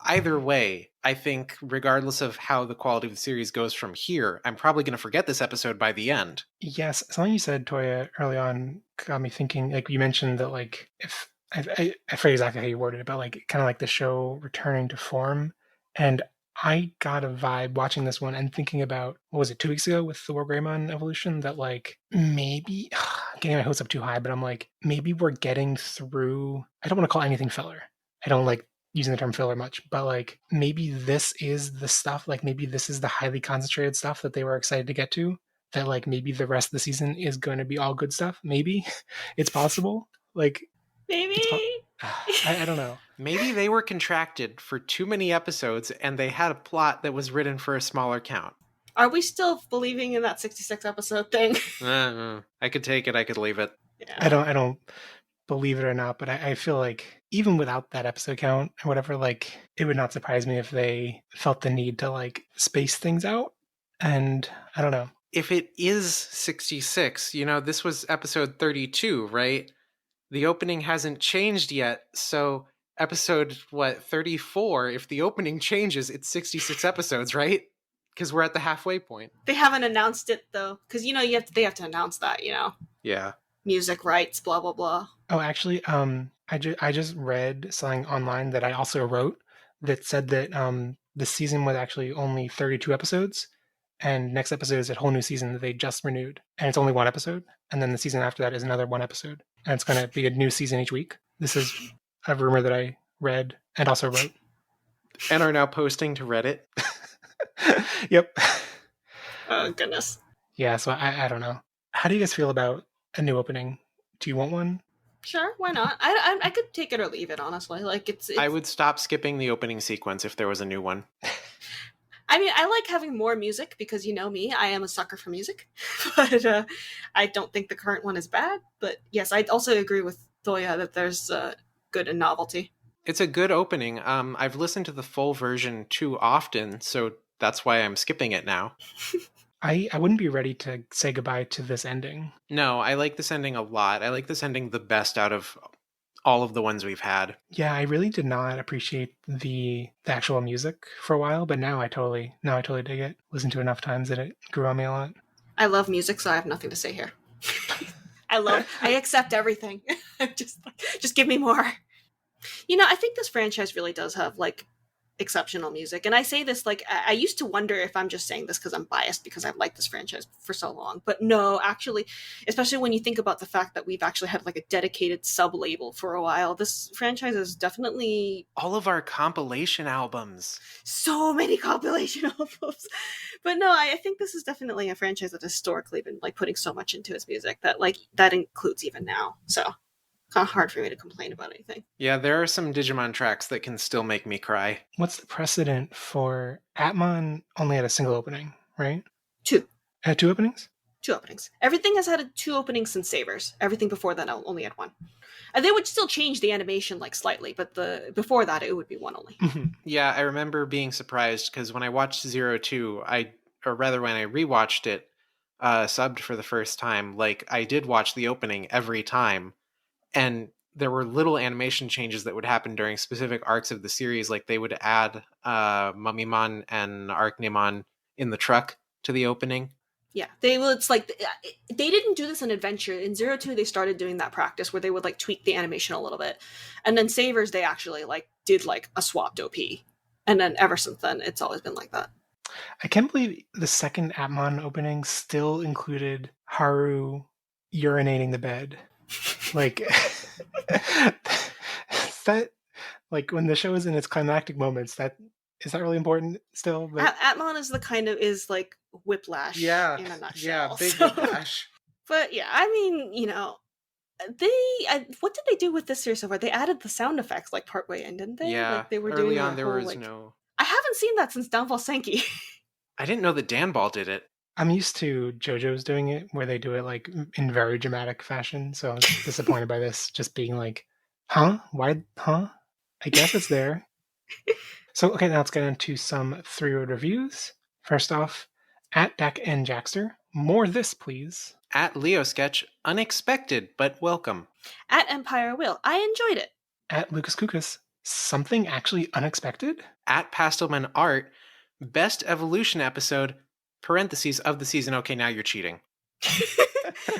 either way, I think regardless of how the quality of the series goes from here, I'm probably going to forget this episode by the end. yes, something you said, Toya, early on got me thinking. Like you mentioned that, like if I forget exactly how you worded it, but like kind of like the show returning to form, and I got a vibe watching this one and thinking about what was it 2 weeks ago with the War Greymon evolution that like maybe getting my hopes up too high, but I'm like maybe we're getting through. I don't want to call anything filler. I don't like using the term filler much, but like maybe this is the stuff. Like maybe this is the highly concentrated stuff that they were excited to get to, that like maybe the rest of the season is going to be all good stuff. Maybe it's possible. Like Maybe. it's I don't know. Maybe they were contracted for too many episodes and they had a plot that was written for a smaller count. Are we still believing in that 66 episode thing? I could take it, I could leave it. Yeah. I don't believe it or not, but I feel like even without that episode count or whatever, like it would not surprise me if they felt the need to like space things out. And I don't know. If it is 66, this was episode 32, right? The opening hasn't changed yet, so episode 34, if the opening changes, it's 66 episodes, right? Because we're at the halfway point. They haven't announced it though, because they have to announce that, Yeah. music rights, blah blah blah. Oh, actually, I just read something online that I also wrote that said that the season was actually only 32 episodes, and next episode is a whole new season that they just renewed, and it's only one episode, and then the season after that is another one episode, and it's going to be a new season each week. This is a rumor that I read and also wrote. And are now posting to Reddit. Yep. Oh goodness. Yeah, so I don't know. How do you guys feel about a new opening? Do you want one? Sure, why not? I could take it or leave it, honestly. Like it's I would stop skipping the opening sequence if there was a new one. I mean, I like having more music because you know me, I am a sucker for music. But I don't think the current one is bad. But yes, I also agree with Thoya that there's good and novelty. It's a good opening. I've listened to the full version too often, so that's why I'm skipping it now. I wouldn't be ready to say goodbye to this ending. No, I like this ending a lot. I like this ending the best out of all of the ones we've had. Yeah, I really did not appreciate the actual music for a while, but now I totally dig it. Listened to it enough times that it grew on me a lot. I love music, so I have nothing to say here. I accept everything. just give me more. I think this franchise really does have like exceptional music. And I say this like I used to wonder if I'm just saying this because I'm biased because I've liked this franchise for so long. But no, actually, especially when you think about the fact that we've actually had like a dedicated sub label for a while, this franchise is definitely all of our compilation albums. So many compilation albums. But no, I think this is definitely a franchise that historically been like putting so much into its music that like that includes even now. So kind of hard for me to complain about anything. Yeah, there are some Digimon tracks that can still make me cry. What's the precedent for Atmon only had a single opening, right? Two. It had two openings? Two openings. Everything has had two openings since Savers. Everything before that only had one. And they would still change the animation like slightly, but before that it would be one only. Mm-hmm. Yeah, I remember being surprised because when I watched 02, or rather when I rewatched it, subbed for the first time, like I did watch the opening every time. And there were little animation changes that would happen during specific arcs of the series. Like they would add Mummymon and Arcnemon in the truck to the opening. Yeah, it's like they didn't do this in Adventure. In 02, they started doing that practice where they would like tweak the animation a little bit. And then Savers, they actually like did like a swapped OP. And then ever since then, it's always been like that. I can't believe the second Atmon opening still included Haru urinating the bed. Like that, like when the show is in its climactic moments, that is that really important still? But Atmon is the kind of is like Whiplash Yeah, in a yeah, nutshell. big So, whiplash. but yeah, I mean, what did they do with this series so far? They added the sound effects like partway in, didn't they? Yeah, Like they were early doing on a there whole was like. no. I haven't seen that since Downfall Senki. I didn't know that Dan Ball did it. I'm used to JoJo's doing it where they do it like in very dramatic fashion. So I was disappointed by this just being like, huh? Why? Huh? I guess it's there. So, okay, now let's get into some 3-word reviews. First off, at Dak and Jackster, more this, please. At Leo Sketch, unexpected but welcome. At Empire Will, I enjoyed it. At Lucas Kukas, something actually unexpected? At Pastelman Art, best evolution episode, parentheses of the season. Okay, now you're cheating.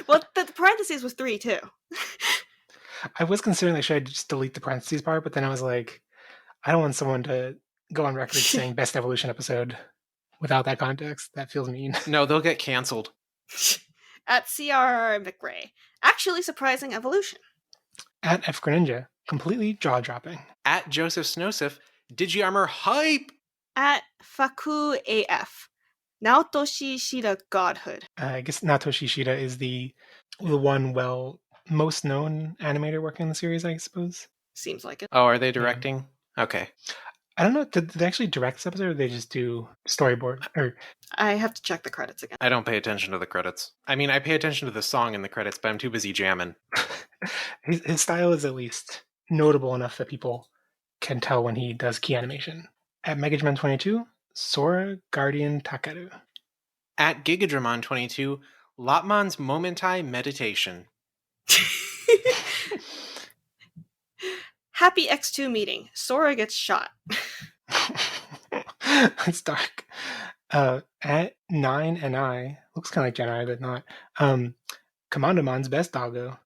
Well, the parentheses was 3 too. I was considering like, should I just delete the parentheses part, but then I was like, I don't want someone to go on record saying best evolution episode without that context. That feels mean. No, they'll get canceled. At CR McRae, actually surprising evolution. At F Greninja, completely jaw dropping. At Joseph Snosif, Digiarmor hype. At Faku AF, Naotoshi Shida Godhood. I guess Natoshi Shida is the one most known animator working on the series, I suppose. Seems like it. Oh, are they directing? Okay. I don't know. Did they actually direct this episode, or they just do storyboard? Or I have to check the credits again. I don't pay attention to the credits. I mean, I pay attention to the song in the credits, but I'm too busy jamming. his style is at least notable enough that people can tell when he does key animation. At Megajman22, Sora Guardian Takaru. At Gigadramon22, Lotman's Momentai Meditation. Happy X2 meeting. Sora gets shot. It's dark. At 9 and I, looks kind of like Jedi, but not. Commandomon's best doggo.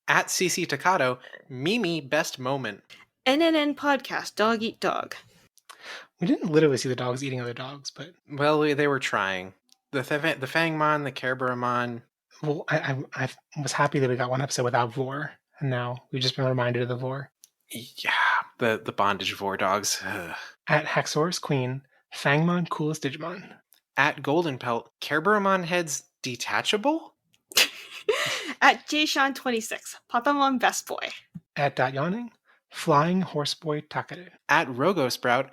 At CC Takato, Mimi best moment. NNN podcast, Dog Eat Dog. We didn't literally see the dogs eating other dogs, but Well, they were trying. The Fangmon, the Kerberamon. well, I was happy that we got one episode without Vor, and now we've just been reminded of the Vor. Yeah, the bondage Vor dogs. Ugh. At Haxorus Queen, Fangmon coolest Digimon. At Golden Pelt, Kerberamon heads detachable? At Jayshawn26, Patamon best boy. At Dot Yawning, Flying Horseboy Takaru. At Rogo Sprout,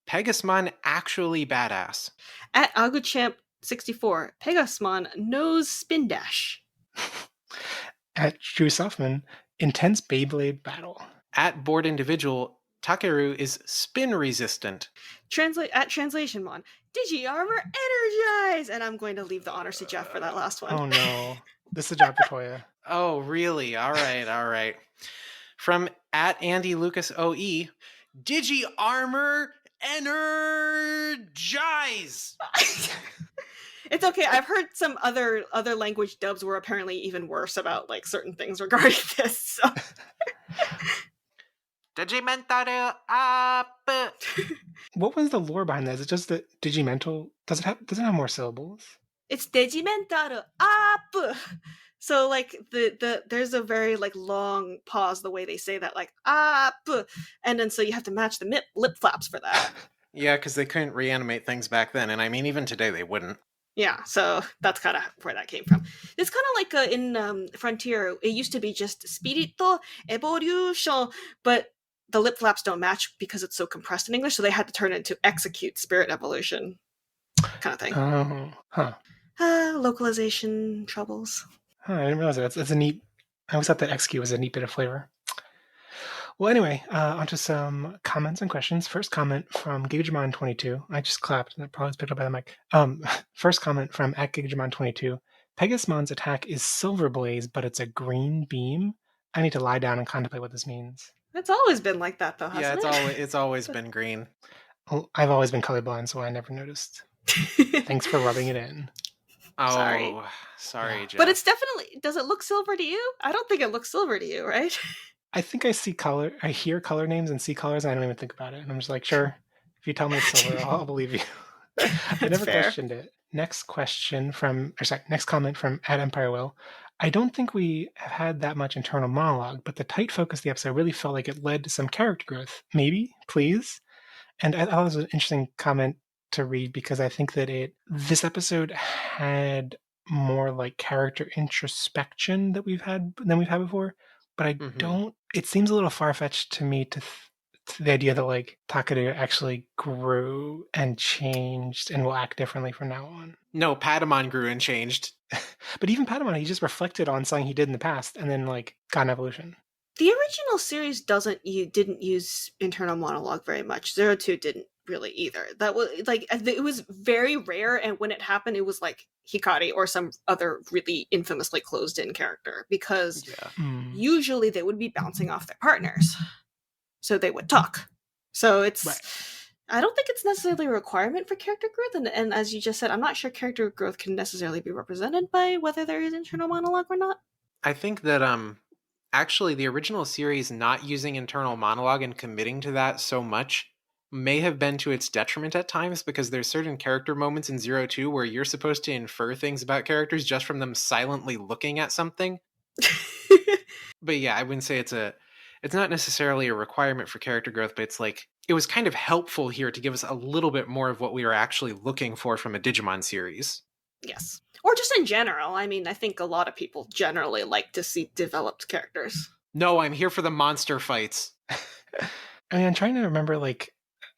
Pegasmon actually badass. At Aguchamp64, Pegasmon knows spin dash. At Drew Suffman, intense Beyblade battle. At Bored Individual, Takeru is spin resistant. At Translationmon, Digiarmor energize! And I'm going to leave the honors to Jeff for that last one. Oh no. This is a job for Touya. Oh, really? All right, all right. From at Andy Lucas OE, Digiarmor energize! It's okay. I've heard some other language dubs were apparently even worse about like certain things regarding this. So. Digimentare up. What was the lore behind that? Is it just that Digimental does it have more syllables? It's Digimentare up. So like the there's a very like long pause the way they say that, like up, and then so you have to match the lip flaps for that. Yeah, because they couldn't reanimate things back then, and I mean even today they wouldn't. Yeah, so that's kind of where that came from. It's kind of like in Frontier, it used to be just Spirito Evolution, but the lip flaps don't match because it's so compressed in English, so they had to turn it into Execute Spirit Evolution kind of thing. Oh, huh. Localization troubles. Huh, I didn't realize that. That's a neat. I always thought that XQ was a neat bit of flavor. Well, anyway, onto some comments and questions. First comment from Gigajamon22. I just clapped, and that probably was picked up by the mic. First comment from at Gigajamon22. Pegasmon's attack is Silver Blaze, but it's a green beam. I need to lie down and contemplate what this means. It's always been like that, though, hasn't it? It's always been green. Well, I've always been colorblind, so I never noticed. Thanks for rubbing it in. Oh, sorry, Jeff. But it's definitely. Does it look silver to you? I don't think it looks silver to you, right? I think I see color. I hear color names and see colors, and I don't even think about it. And I'm just like, sure, if you tell me it's silver, I'll believe you. I never questioned it. Next comment from at Empire Will. I don't think we have had that much internal monologue, but the tight focus of the episode really felt like it led to some character growth. Maybe, please. And I thought it was an interesting comment to read because I think that this episode had more like character introspection than we've had before. But I Mm-hmm. don't. It seems a little far fetched to me to the idea that like Takeda actually grew and changed and will act differently from now on. No, Patamon grew and changed. But even Patamon, he just reflected on something he did in the past and then like got an evolution. The original series didn't use internal monologue very much. Zero Two didn't really either. That was like it was very rare, and when it happened, it was like Hikari or some other really infamously closed in character because Yeah. usually they would be bouncing off their partners, so they would talk. So Right. I don't think it's necessarily a requirement for character growth, and as you just said, I'm not sure character growth can necessarily be represented by whether there is internal monologue or not. I think that actually the original series not using internal monologue and committing to that so much may have been to its detriment at times, because there's certain character moments in Zero Two where you're supposed to infer things about characters just from them silently looking at something. But yeah, I wouldn't say it's not necessarily a requirement for character growth, but it's like it was kind of helpful here to give us a little bit more of what we were actually looking for from a Digimon series. Yes. Or just in general. I mean, I think a lot of people generally like to see developed characters. No, I'm here for the monster fights. I mean, I'm trying to remember like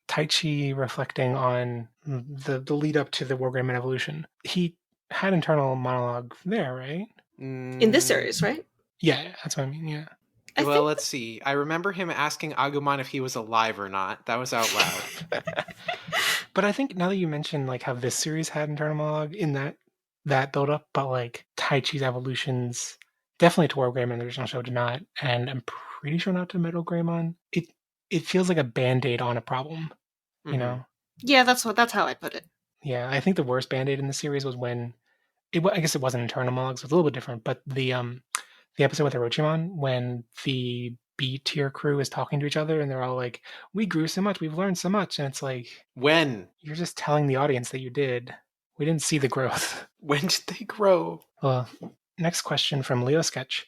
Taichi reflecting on the lead up to the Wargreymon evolution. He had internal monologue there, right? In this series, right? Yeah, that's what I mean. Yeah. Well, let's see. I remember him asking Agumon if he was alive or not. That was out loud. But I think now that you mentioned like how this series had internal monologue in that build up, but like Taichi's evolutions definitely to Wargreymon, the original show did not, and I'm pretty sure not to Metal Greymon. It feels like a band-aid on a problem, you know? Yeah, that's how I put it. Yeah, I think the worst band-aid in the series was when I guess it wasn't internal monologue, so it's a little bit different, but the episode with Orochimon when the B tier crew is talking to each other and they're all like, "We grew so much, we've learned so much," and it's like, When? you're just telling the audience that you did. We didn't see the growth. When did they grow? Well, next question from Leo Sketch.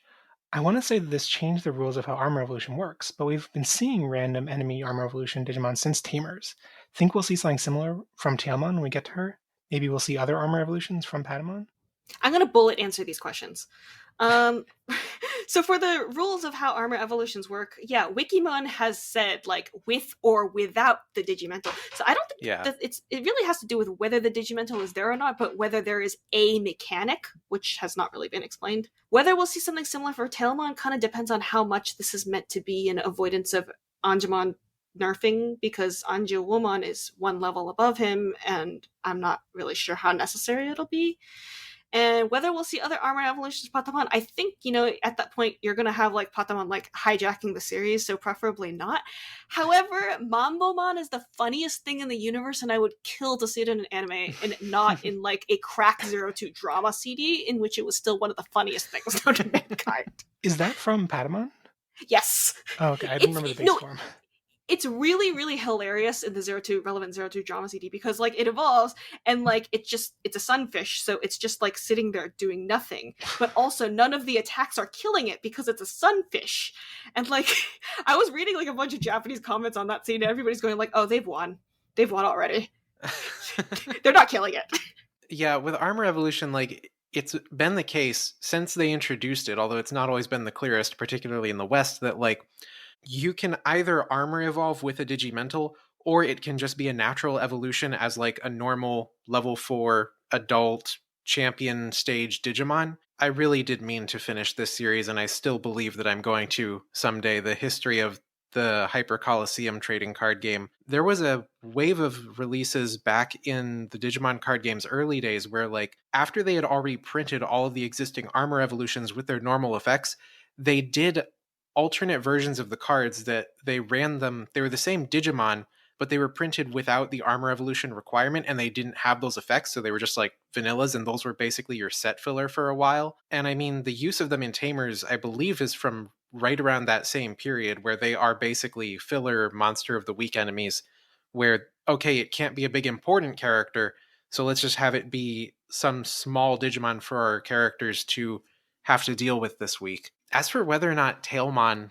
I want to say that this changed the rules of how armor evolution works, but we've been seeing random enemy armor evolution Digimon since Tamers. Think we'll see something similar from Tailmon when we get to her? Maybe we'll see other armor evolutions from Patamon? I'm going to bullet answer these questions. Um, so for the rules of how armor evolutions work, yeah, Wikimon has said like with or without the Digimental. So I don't think that it really has to do with whether the Digimental is there or not, but whether there is a mechanic, which has not really been explained. Whether we'll see something similar for Tailmon kind of depends on how much this is meant to be an avoidance of Anjumon nerfing, because Anju is one level above him, and I'm not really sure how necessary it'll be. And whether we'll see other armor evolutions of Patamon, I think, at that point, you're going to have, like, Patamon, like, hijacking the series, so preferably not. However, Mambomon is the funniest thing in the universe, and I would kill to see it in an anime, and not in, like, a crack Zero Two drama CD, in which it was still one of the funniest things known to mankind. Is that from Patamon? Yes. Oh, okay. I didn't remember the base form. It's really, really hilarious in the relevant Zero Two drama CD, because like it evolves and like it's a sunfish, so it's just like sitting there doing nothing. But also none of the attacks are killing it because it's a sunfish. And like I was reading like a bunch of Japanese comments on that scene, and everybody's going like, "Oh, they've won already. They're not killing it." Yeah, with armor evolution, like it's been the case since they introduced it, although it's not always been the clearest, particularly in the West, that like you can either armor evolve with a Digimental, or it can just be a natural evolution as like a normal level 4 adult champion stage Digimon. I really did mean to finish this series, and I still believe that I'm going to someday. The history of the Hyper Coliseum trading card game. There was a wave of releases back in the Digimon card game's early days where like after they had already printed all of the existing armor evolutions with their normal effects, they did alternate versions of the cards that they ran them. They were the same Digimon, but they were printed without the armor evolution requirement, and they didn't have those effects, so they were just like vanillas, and those were basically your set filler for a while. And I mean, the use of them in Tamers, I believe, is from right around that same period, where they are basically filler monster of the week enemies, where, okay, it can't be a big important character, so let's just have it be some small Digimon for our characters to have to deal with this week. As for whether or not Tailmon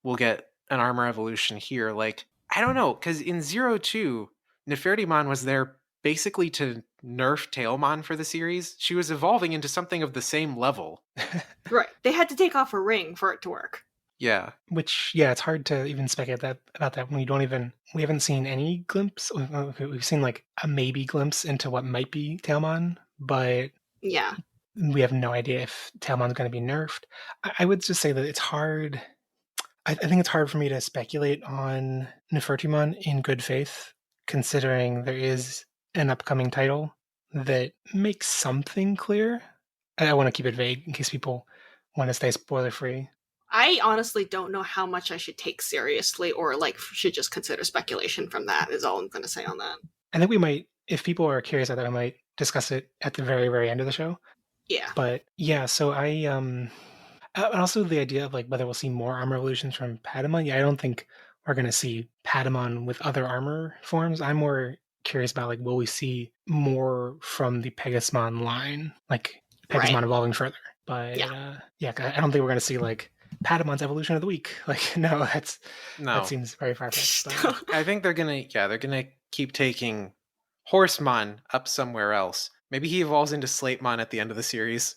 will get an armor evolution here, like, I don't know, because in 02, Nefertimon was there basically to nerf Tailmon for the series. She was evolving into something of the same level. Right. They had to take off her ring for it to work. Yeah. Which, yeah, it's hard to even speculate about that when we haven't seen any glimpse. We've seen like a maybe glimpse into what might be Tailmon, but Yeah. we have no idea if Tailmon's going to be nerfed. I would just say that it's hard. I think it's hard for me to speculate on Nefertimon in good faith, considering there is an upcoming title that makes something clear. I want to keep it vague in case people want to stay spoiler free. I honestly don't know how much I should take seriously or like should just consider speculation from that is all I'm going to say on that. I think we might, if people are curious about that, we might discuss it at the very, very end of the show. Yeah. But yeah, so and also the idea of like whether we'll see more armor evolutions from Patamon. Yeah, I don't think we're gonna see Patamon with other armor forms. I'm more curious about like will we see more from the Pegasmon line, like Pegasmon Right. evolving further. But Yeah. yeah, I don't think we're gonna see like Patamon's evolution of the week. Like no, that No. seems very far fetched. I think they're gonna keep taking Horsemon up somewhere else. Maybe he evolves into Slatemon at the end of the series.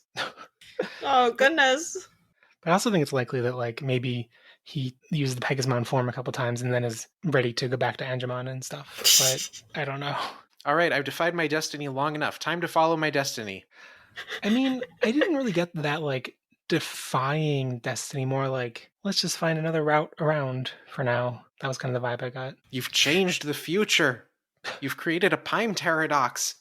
Oh goodness. But I also think it's likely that like maybe he used the Pegasmon form a couple times and then is ready to go back to Angemon and stuff. But I don't know. All right, I've defied my destiny long enough. Time to follow my destiny. I mean, I didn't really get that like defying destiny, more like let's just find another route around for now. That was kind of the vibe I got. You've changed the future. You've created a Pime Paradox.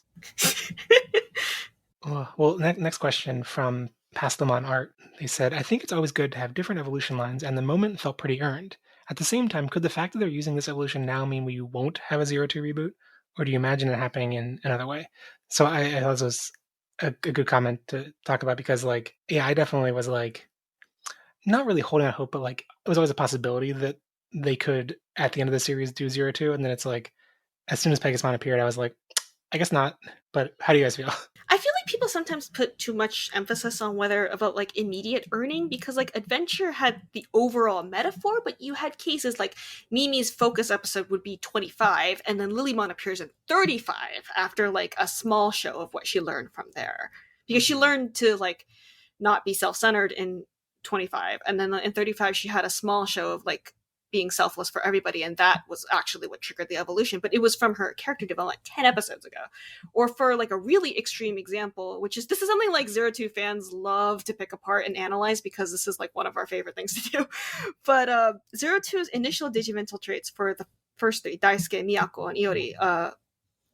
Well, next question from Pastelmon Art. They said, I think it's always good to have different evolution lines, and the moment felt pretty earned. At the same time, could the fact that they're using this evolution now mean we won't have a 02 reboot? Or do you imagine it happening in another way? So I thought this was a good comment to talk about because, like, yeah, I definitely was like, not really holding out hope, but like, it was always a possibility that they could, at the end of the series, do 02. And then it's like, as soon as Pegasmon appeared, I was like, I guess not. But how do you guys feel? I feel like people sometimes put too much emphasis on whether about like immediate earning because like Adventure had the overall metaphor, but you had cases like Mimi's focus episode would be 25 and then Lilymon appears in 35 after like a small show of what she learned from there. Because she learned to like not be self-centered in 25 and then in 35 she had a small show of like being selfless for everybody, and that was actually what triggered the evolution, but it was from her character development 10 episodes ago. Or for like a really extreme example, which is this is something like 02 fans love to pick apart and analyze because this is like one of our favorite things to do. But 02's initial digimental traits for the first three, Daisuke, Miyako, and Iori,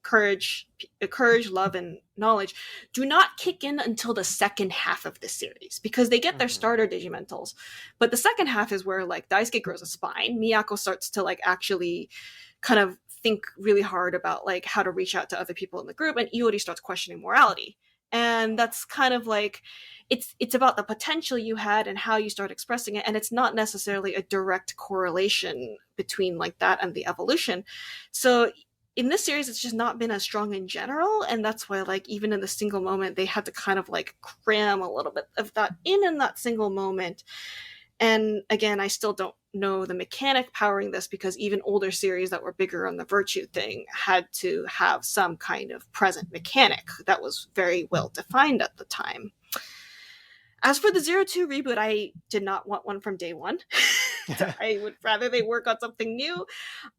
courage, love, and knowledge, do not kick in until the second half of the series because they get their starter digimentals. But the second half is where like Daisuke grows a spine, Miyako starts to like actually kind of think really hard about like how to reach out to other people in the group, and Iori starts questioning morality. And that's kind of like it's about the potential you had and how you start expressing it, and it's not necessarily a direct correlation between like that and the evolution. So in this series it's just not been as strong in general, and that's why like even in the single moment they had to kind of like cram a little bit of that in that single moment. And again, I still don't know the mechanic powering this because even older series that were bigger on the virtue thing had to have some kind of present mechanic that was very well defined at the time. As for the 02 reboot, I did not want one from day one. I would rather they work on something new.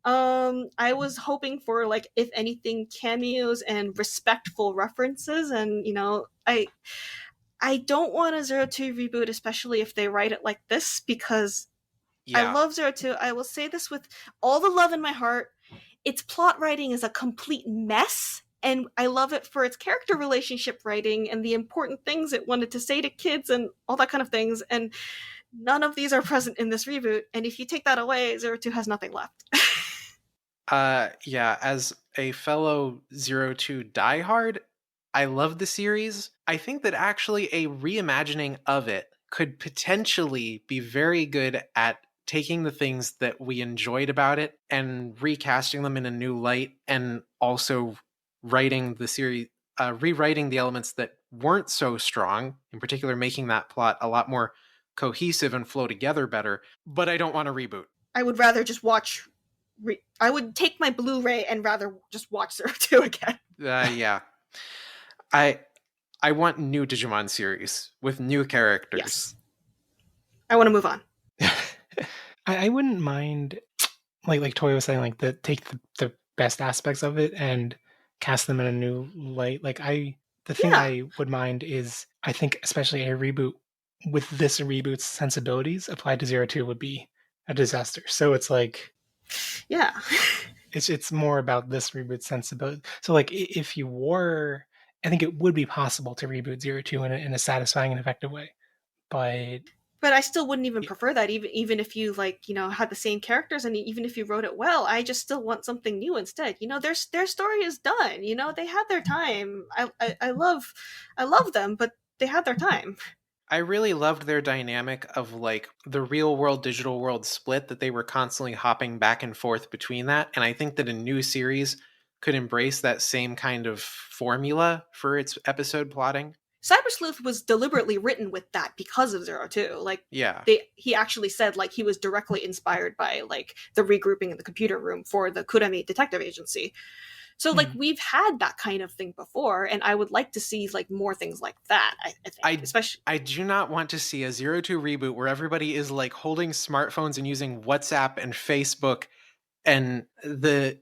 I was hoping for like, if anything, cameos and respectful references, and you know, I don't want a 02 reboot, especially if they write it like this, because I love 02. I will say this with all the love in my heart. Its plot writing is a complete mess, and I love it for its character relationship writing and the important things it wanted to say to kids and all that kind of things. And none of these are present in this reboot. And if you take that away, 02 has nothing left. Yeah, as a fellow 02 diehard, I love the series. I think that actually a reimagining of it could potentially be very good at taking the things that we enjoyed about it and recasting them in a new light, and also writing the series, rewriting the elements that weren't so strong, in particular making that plot a lot more cohesive and flow together better. But I don't want to reboot. I would rather just watch I would take my Blu-ray and rather just watch Zero Two again. Yeah. I want new Digimon series with new characters. Yes. I want to move on. I wouldn't mind, like Toya was saying, like take the best aspects of it and cast them in a new light. The thing Yeah. I would mind is, I think especially a reboot with this reboot's sensibilities applied to Zero Two would be a disaster. So it's like, Yeah. it's more about this reboot sensibility. So like if you were, I think it would be possible to reboot Zero Two in a satisfying and effective way, but But I still wouldn't even prefer that, even if you like, had the same characters, and even if you wrote it well. I just still want something new instead. Their story is done. They had their time. I love them, but they had their time. I really loved their dynamic of like the real world digital world split, that they were constantly hopping back and forth between that, and I think that a new series could embrace that same kind of formula for its episode plotting. Cyber Sleuth was deliberately written with that because of Zero Two. Like, Yeah. He actually said like he was directly inspired by like the regrouping in the computer room for the Kurami Detective Agency. So like we've had that kind of thing before, and I would like to see like more things like that. I think, especially. I do not want to see a Zero Two reboot where everybody is like holding smartphones and using WhatsApp and Facebook, and the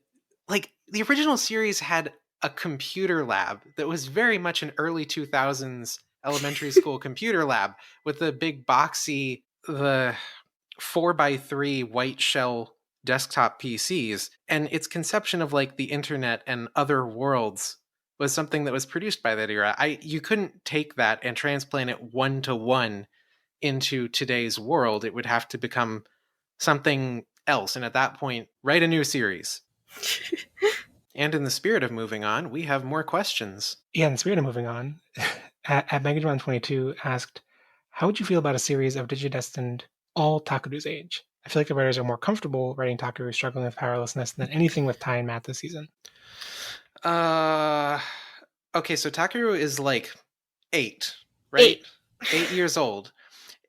original series had a computer lab that was very much an early 2000s elementary school computer lab with the big boxy, the 4x3 white shell desktop PCs, and its conception of like the internet and other worlds was something that was produced by that era. You couldn't take that and transplant it one to one into today's world. It would have to become something else, and at that point, write a new series. And in the spirit of moving on, we have more questions. Yeah, in the spirit of moving on, at Megadron22 asked, how would you feel about a series of Digidestined all Takuru's age? I feel like the writers are more comfortable writing Takuru struggling with powerlessness than anything with Tai and Matt this season. Okay, so Takuru is like 8, right? 8 years old.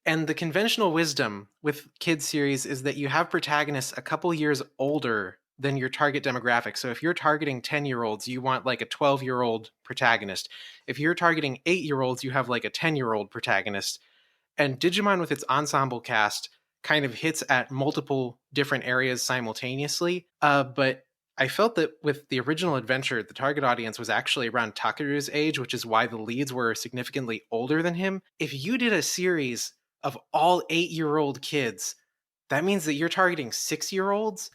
And the conventional wisdom with kids series is that you have protagonists a couple years older than your target demographic. So if you're targeting 10-year-olds, you want like a 12-year-old protagonist. If you're targeting 8-year-olds, you have like a 10-year-old protagonist. And Digimon with its ensemble cast kind of hits at multiple different areas simultaneously. But I felt that with the original adventure, the target audience was actually around Takuru's age, which is why the leads were significantly older than him. If you did a series of all 8-year-old kids, that means that you're targeting 6-year-olds,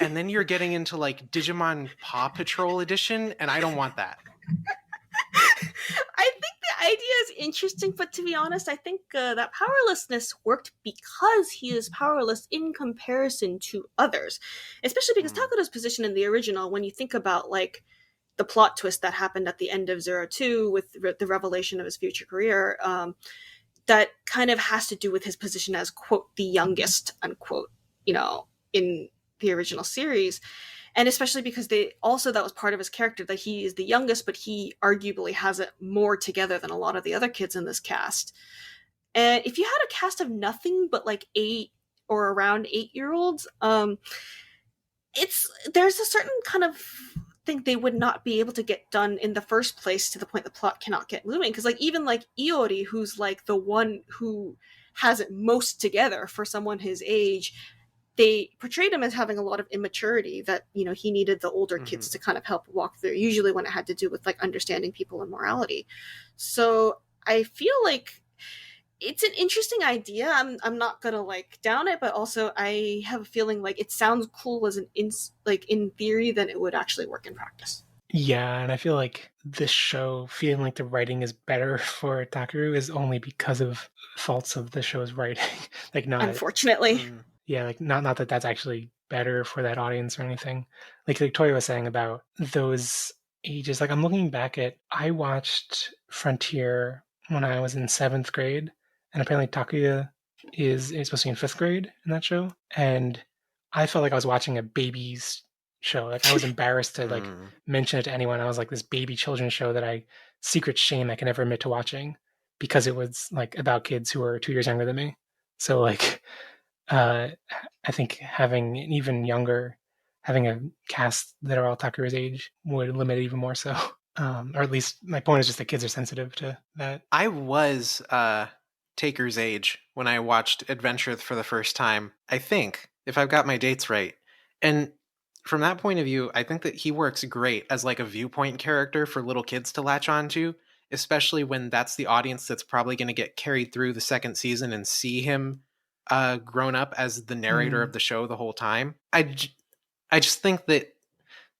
and then you're getting into like Digimon Paw Patrol edition, and I don't want that. I think the idea is interesting, but to be honest, I think that powerlessness worked because he is powerless in comparison to others, especially because Takuro's position in the original, when you think about like the plot twist that happened at the end of Zero Two with the revelation of his future career, that kind of has to do with his position as, quote, the youngest, unquote, in the original series. And especially because that was part of his character, that he is the youngest, but he arguably has it more together than a lot of the other kids in this cast. And if you had a cast of nothing but like 8 or around 8-year-olds, there's a certain kind of thing they would not be able to get done in the first place, to the point the plot cannot get moving. Because like even like Iori, who's like the one who has it most together for someone his age, they portrayed him as having a lot of immaturity that he needed the older kids to kind of help walk through, usually when it had to do with like understanding people and morality. So I feel like it's an interesting idea. I'm not gonna like down it, but also I have a feeling like it sounds cool as in theory than it would actually work in practice. Yeah, and I feel like this show, feeling like the writing is better for Takuru, is only because of faults of the show's writing. Like not unfortunately. Yeah, like not that that's actually better for that audience or anything. Like Victoria was saying about those ages. Like I'm looking back at, I watched Frontier when I was in 7th grade, and apparently Takuya is supposed to be in 5th grade in that show, and I felt like I was watching a baby's show. Like I was embarrassed to like mention it to anyone. I was like, this baby children's show that secret shame I can never admit to watching, because it was like about kids who were 2 years younger than me. So like I think having an even younger having a cast that are all Takuro's age would limit it even more so. Or at least my point is just that kids are sensitive to that. I was Taker's age when I watched Adventure for the first time, I think, if I've got my dates right. And from that point of view, I think that he works great as like a viewpoint character for little kids to latch onto, especially when that's the audience that's probably going to get carried through the second season and see him grown up as the narrator of the show the whole time. I just think that,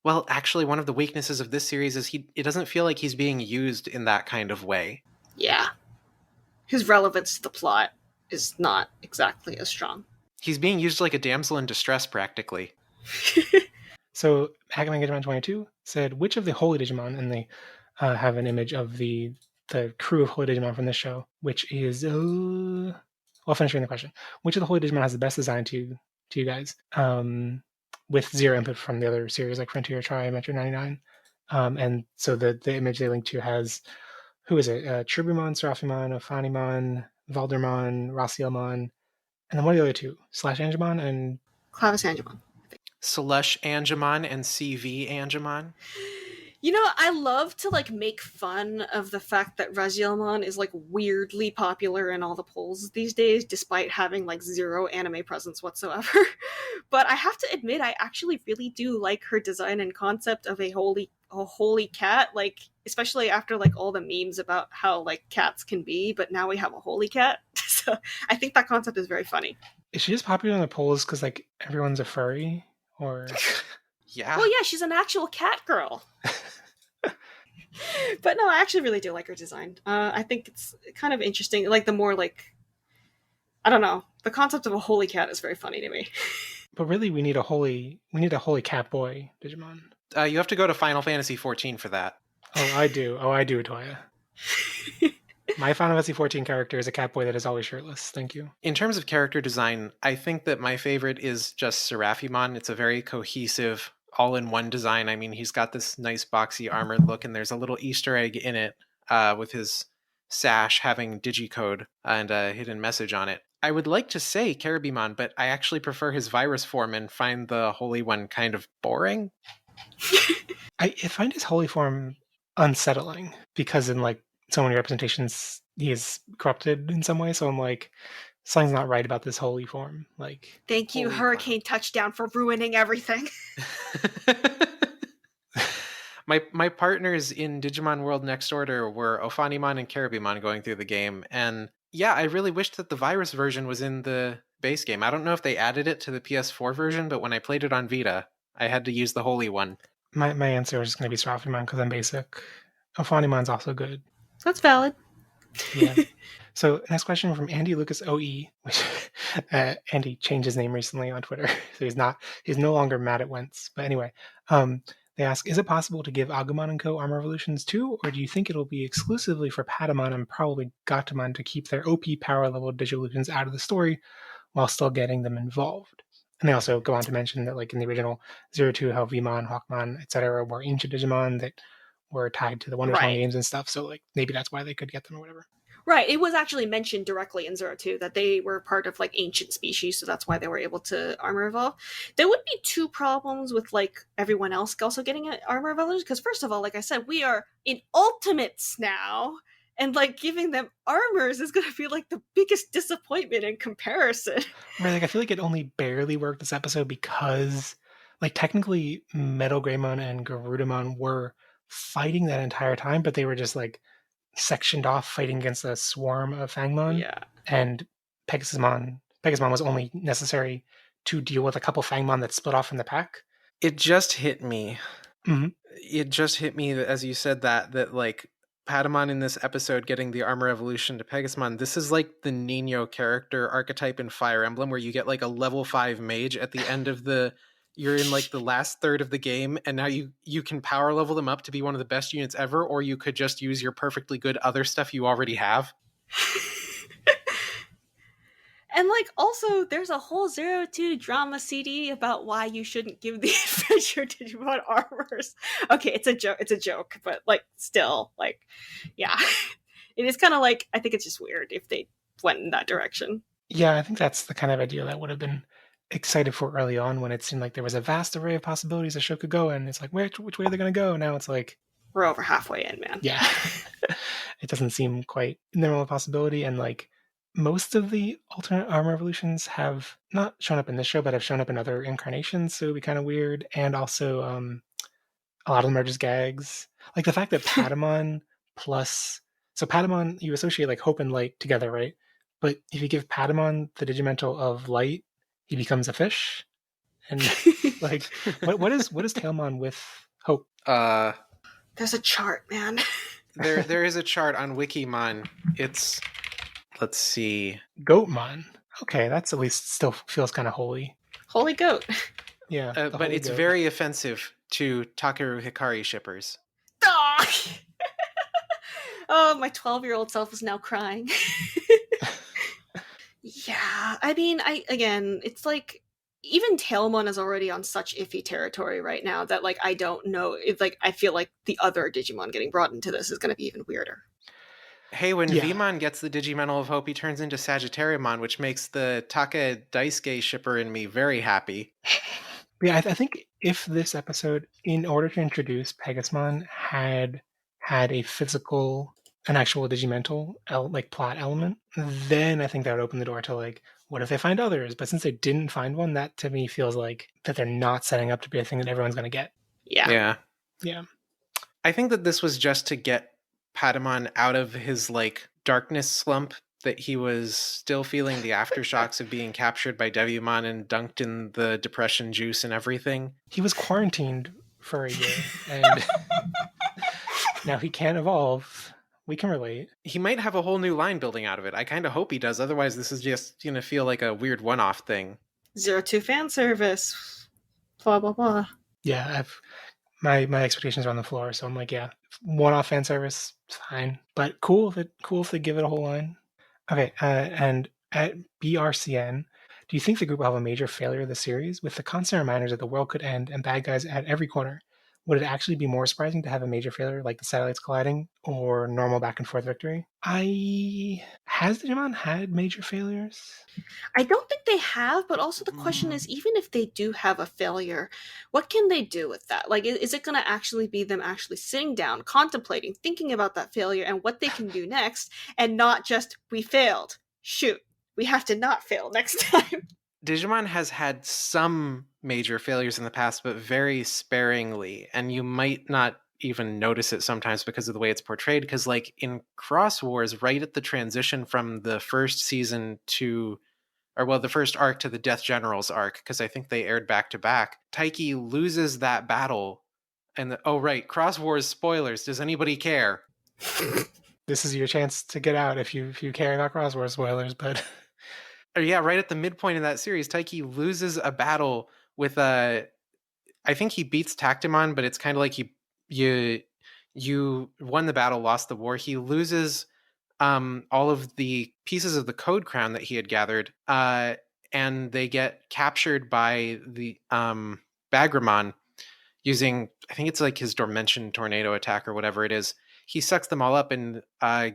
well, actually, one of the weaknesses of this series is it doesn't feel like he's being used in that kind of way. Yeah. His relevance to the plot is not exactly as strong. He's being used like a damsel in distress, practically. So, Hackman Digimon 22 said, which of the Holy Digimon, and they have an image of the crew of Holy Digimon from this show, which is, I'll finish reading the question. Which of the Holy Digimon has the best design to you guys? With zero input from the other series like Frontier, Tri, Metro 99. And so the image they link to has, who is it? Tribumon, Seraphimon, Ophanimon, Valdermon, Racielmon, and then what are the other two? Slash Angemon and Clavis Angemon. Slush Angemon and CV Angemon. You know, I love to like make fun of the fact that Razielmon is like weirdly popular in all the polls these days, despite having like zero anime presence whatsoever. But I have to admit, I actually really do like her design and concept of a holy cat. Like, especially after like all the memes about how like cats can be, but now we have a holy cat. So I think that concept is very funny. Is she just popular in the polls because like everyone's a furry? Or yeah. Well, yeah, she's an actual cat girl. But no, I actually really do like her design. I think it's kind of interesting. Like the more like, I don't know, the concept of a holy cat is very funny to me. But really, we need a holy cat boy Digimon. You have to go to Final Fantasy XIV for that. Oh, I do, Touya. My Final Fantasy XIV character is a cat boy that is always shirtless. Thank you. In terms of character design, I think that my favorite is just Seraphimon. It's a very cohesive, all-in-one design. I mean, he's got this nice boxy armored look, and there's a little Easter egg in it with his sash having digicode and a hidden message on it. I would like to say Carabimon, but I actually prefer his virus form and find the holy one kind of boring. I find his holy form unsettling because in like so many representations he is corrupted in some way. So I'm like, something's not right about this holy form. Like, thank you, Hurricane Touchdown, for ruining everything. My partners in Digimon World Next Order were Ophanimon and Carabimon going through the game, and yeah, I really wished that the virus version was in the base game. I don't know if they added it to the PS4 version, but when I played it on Vita, I had to use the holy one. My answer is going to be Seraphimon because I'm basic. Ophanimon's also good. That's valid. Yeah. So next question from Andy Lucas OE, which Andy changed his name recently on Twitter, so he's no longer mad at Wentz. But anyway, they ask, is it possible to give Agumon and Co. armor evolutions too, or do you think it'll be exclusively for Patamon and probably Gatomon to keep their OP power level Digivolutions out of the story while still getting them involved? And they also go on to mention that, like in the original 02, how Vmon, Hawkmon, etc., were ancient Digimon that were tied to the Wonderful games and stuff. So, like, maybe that's why they could get them or whatever. Right. It was actually mentioned directly in 02 that they were part of like ancient species, so that's why they were able to armor evolve. There would be two problems with like everyone else also getting an armor evolution, because first of all, like I said, we are in ultimates now, and like giving them armors is going to be like the biggest disappointment in comparison. Right. Like I feel like it only barely worked this episode because, like, technically, Metal Greymon and Garudamon were fighting that entire time, but they were just like sectioned off fighting against a swarm of Fangmon. Yeah. And Pegasusmon was only necessary to deal with a couple Fangmon that split off from the pack. It just hit me. Mm-hmm. It just hit me that, as you said, that like Patamon in this episode getting the armor evolution to Pegasusmon, this is like the Nino character archetype in Fire Emblem, where you get like a level 5 mage at the end of you're in like the last third of the game, and now you can power level them up to be one of the best units ever, or you could just use your perfectly good other stuff you already have. And like also there's a whole 02 drama CD about why you shouldn't give the adventure Digimon armors. Okay, it's a joke, but like still, like, yeah. It is kind of like, I think it's just weird if they went in that direction. Yeah, I think that's the kind of idea that would have been excited for early on when it seemed like there was a vast array of possibilities a show could go, and it's like which way are they going to go? Now it's like, We're over halfway in, man. yeah, it doesn't seem quite in the realm of possibility, and like most of the alternate armor evolutions have not shown up in this show, but have shown up in other incarnations, so it'd be kind of weird. And also, a lot of them are just gags. Like the fact that Patamon plus so Patamon you associate like hope and light together, right? But if you give Patamon the Digimental of light, he becomes a fish. And like what is Tailmon with hope? There's a chart, man. there is a chart on Wikimon. It's, let's see. Goatmon. Okay, that's at least still feels kind of holy. Holy goat. Yeah, But it's goat. very offensive to Takeru Hikari shippers. Oh, my 12-year-old self is now crying. Yeah, I mean, it's like even Tailmon is already on such iffy territory right now that like I don't know. It's like I feel like the other Digimon getting brought into this is going to be even weirder. Hey, when Vmon gets the Digimental of Hope, he turns into Sagittariumon, which makes the Taka Daisuke shipper in me very happy. Yeah, I think if this episode, in order to introduce Pegasmon, had a physical, an actual Digimental like plot element, then I think that would open the door to like, what if they find others? But since they didn't find one, that to me feels like that they're not setting up to be a thing that everyone's going to get. Yeah. I think that this was just to get Patamon out of his like darkness slump that he was still feeling the aftershocks of being captured by Devimon and dunked in the depression juice and everything. He was quarantined for a year, and now he can't evolve. We can relate. He might have a whole new line building out of it. I kind of hope he does. Otherwise, this is just going to feel like a weird one-off thing. 02 fan service. Blah, blah, blah. Yeah, my expectations are on the floor, so I'm like, yeah, one-off fan service, fine. But cool if they give it a whole line. Okay, and at BRCN, do you think the group will have a major failure of the series? With the constant reminders that the world could end and bad guys at every corner, would it actually be more surprising to have a major failure like the satellites colliding or normal back and forth victory? Has Digimon had major failures? I don't think they have, but also the question is, even if they do have a failure, what can they do with that? Like, is it going to actually be them actually sitting down, contemplating, thinking about that failure and what they can do next, and not just, we failed. Shoot, we have to not fail next time. Digimon has had some major failures in the past, but very sparingly, and you might not even notice it sometimes because of the way it's portrayed, because like in Cross Wars, right at the transition from the first season to, or well, the first arc to the Death Generals arc, because I think they aired back to back, Taiki loses that battle, and oh right, Cross Wars spoilers, does anybody care? This is your chance to get out if you care about Cross Wars spoilers, but yeah, right at the midpoint of that series, Taiki loses a battle with I think he beats Tactimon, but it's kind of like you won the battle, lost the war. He loses all of the pieces of the code crown that he had gathered, and they get captured by the Bagramon using, I think it's like his Dimension Tornado attack or whatever it is. He sucks them all up and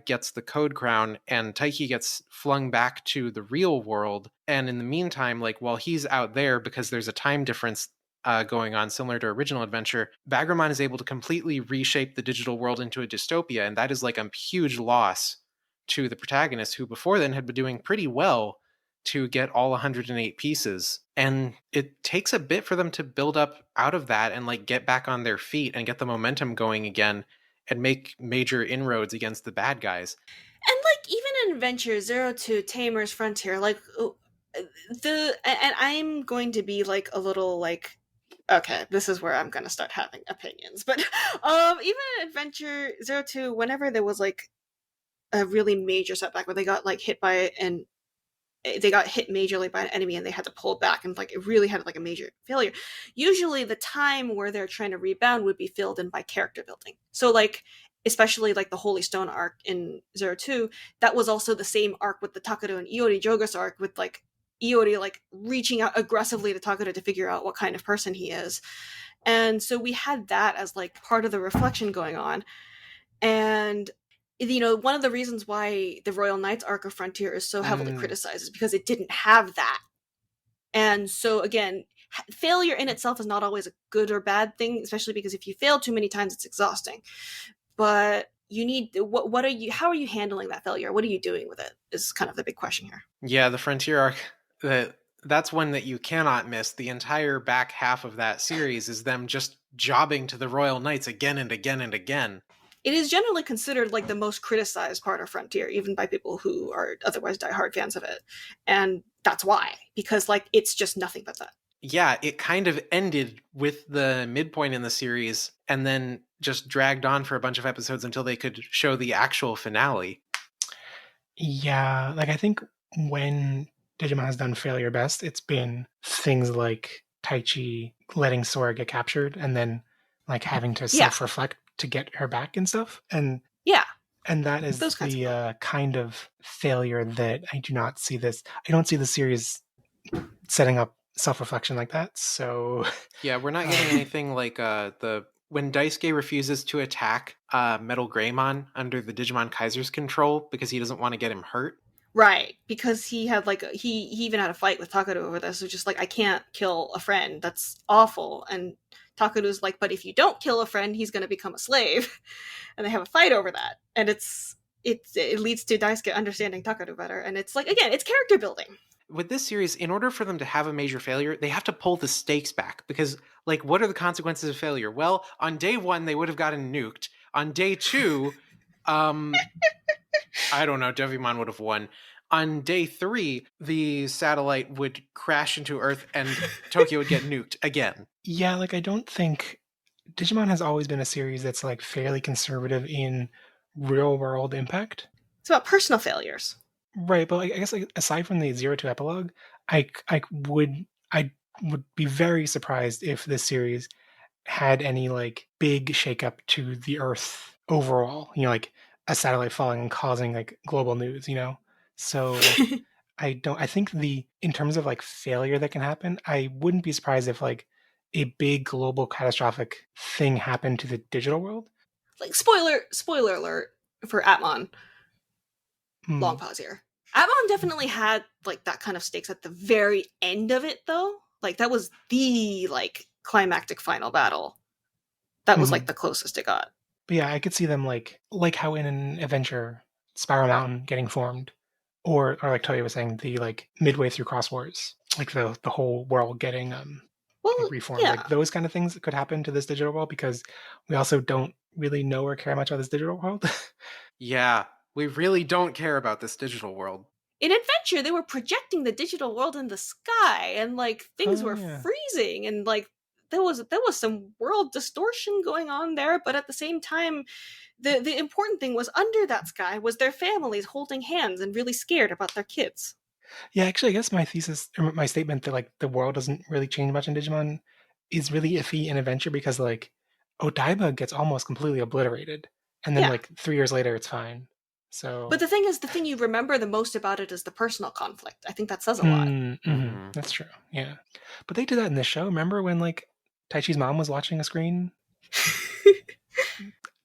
gets the code crown, and Taiki gets flung back to the real world. And in the meantime, like while he's out there, because there's a time difference going on similar to original adventure, Bagramon is able to completely reshape the digital world into a dystopia, and that is like a huge loss to the protagonist, who before then had been doing pretty well to get all 108 pieces. And it takes a bit for them to build up out of that and like get back on their feet and get the momentum going again and make major inroads against the bad guys. And like even in Adventure 02 Tamer's Frontier, like and I'm going to be like a little like, okay, this is where I'm going to start having opinions. But even in Adventure 02, whenever there was like a really major setback where they got like hit by it and they got hit majorly by an enemy and they had to pull back and like it really had like a major failure, usually the time where they're trying to rebound would be filled in by character building. So like especially like the Holy Stone arc in 02, that was also the same arc with the Takaru and Iori Jogas arc, with like Iori like reaching out aggressively to Takaru to figure out what kind of person he is. And so we had that as like part of the reflection going on. And you know, one of the reasons why the Royal Knights arc of Frontier is so heavily criticized is because it didn't have that. And so again, failure in itself is not always a good or bad thing, especially because if you fail too many times, it's exhausting. But you need what are you how are you handling that failure? What are you doing with it is kind of the big question here. Yeah, the Frontier arc, that's one that you cannot miss. The entire back half of that series is them just jobbing to the Royal Knights again and again and again. It is generally considered like the most criticized part of Frontier, even by people who are otherwise diehard fans of it. And that's why, because like it's just nothing but that. Yeah, it kind of ended with the midpoint in the series and then just dragged on for a bunch of episodes until they could show the actual finale. Yeah, like I think when Digimon has done failure best, it's been things like Taichi letting Sora get captured and then like having to Yeah. self-reflect to get her back and stuff. Yeah. And that is Those kinds the kind of failure that I do not see this. I don't see the series setting up self-reflection like that. So Yeah, we're not getting anything like the when Daisuke refuses to attack Metal Greymon under the Digimon Kaiser's control because he doesn't want to get him hurt. Right, because he had like he even had a fight with Takaru over this, which is like I can't kill a friend. That's awful. And Takaru's like, but if you don't kill a friend, he's going to become a slave. And they have a fight over that, and it leads to Daisuke understanding Takaru better, and it's like again, it's character building. With this series, in order for them to have a major failure, they have to pull the stakes back because, like, what are the consequences of failure? Well, on day 1, they would have gotten nuked. On day 2, I don't know, Devimon would have won. On day 3, the satellite would crash into Earth and Tokyo would get nuked again. Yeah, like I don't think Digimon has always been a series that's like fairly conservative in real world impact. It's about personal failures. Right, but like, I guess like, aside from the 0 to epilogue, I would be very surprised if this series had any like big shakeup to the Earth overall. You know, like a satellite falling and causing like global news. You know, so I don't. I think the in terms of like failure that can happen, I wouldn't be surprised if like a big global catastrophic thing happened to the digital world. Like spoiler alert for Atmon. Long pause here. Atmon definitely had like that kind of stakes at the very end of it though. Like that was the like climactic final battle. That was like the closest it got. But yeah, I could see them like how in an adventure, Spiral Mountain getting formed, or like Touya was saying, the like midway through Cross Wars, like the whole world getting Well, reformed. yeah. Like those kind of things could happen to this digital world because we also don't really know or care much about this digital world. Yeah, we really don't care about this digital world. In Adventure, they were projecting the digital world in the sky, and like things were yeah. freezing, and like there was some world distortion going on there. But at the same time, the important thing was under that sky was their families holding hands and really scared about their kids. Yeah, actually, I guess my thesis or my statement that like the world doesn't really change much in Digimon is really iffy in Adventure because like Odaiba gets almost completely obliterated, and then Yeah. like 3 years later it's fine. So, But the thing is, the thing you remember the most about it is the personal conflict. I think that says a lot. That's true. Yeah, but they did that in this show. Remember when like Taichi's mom was watching a screen?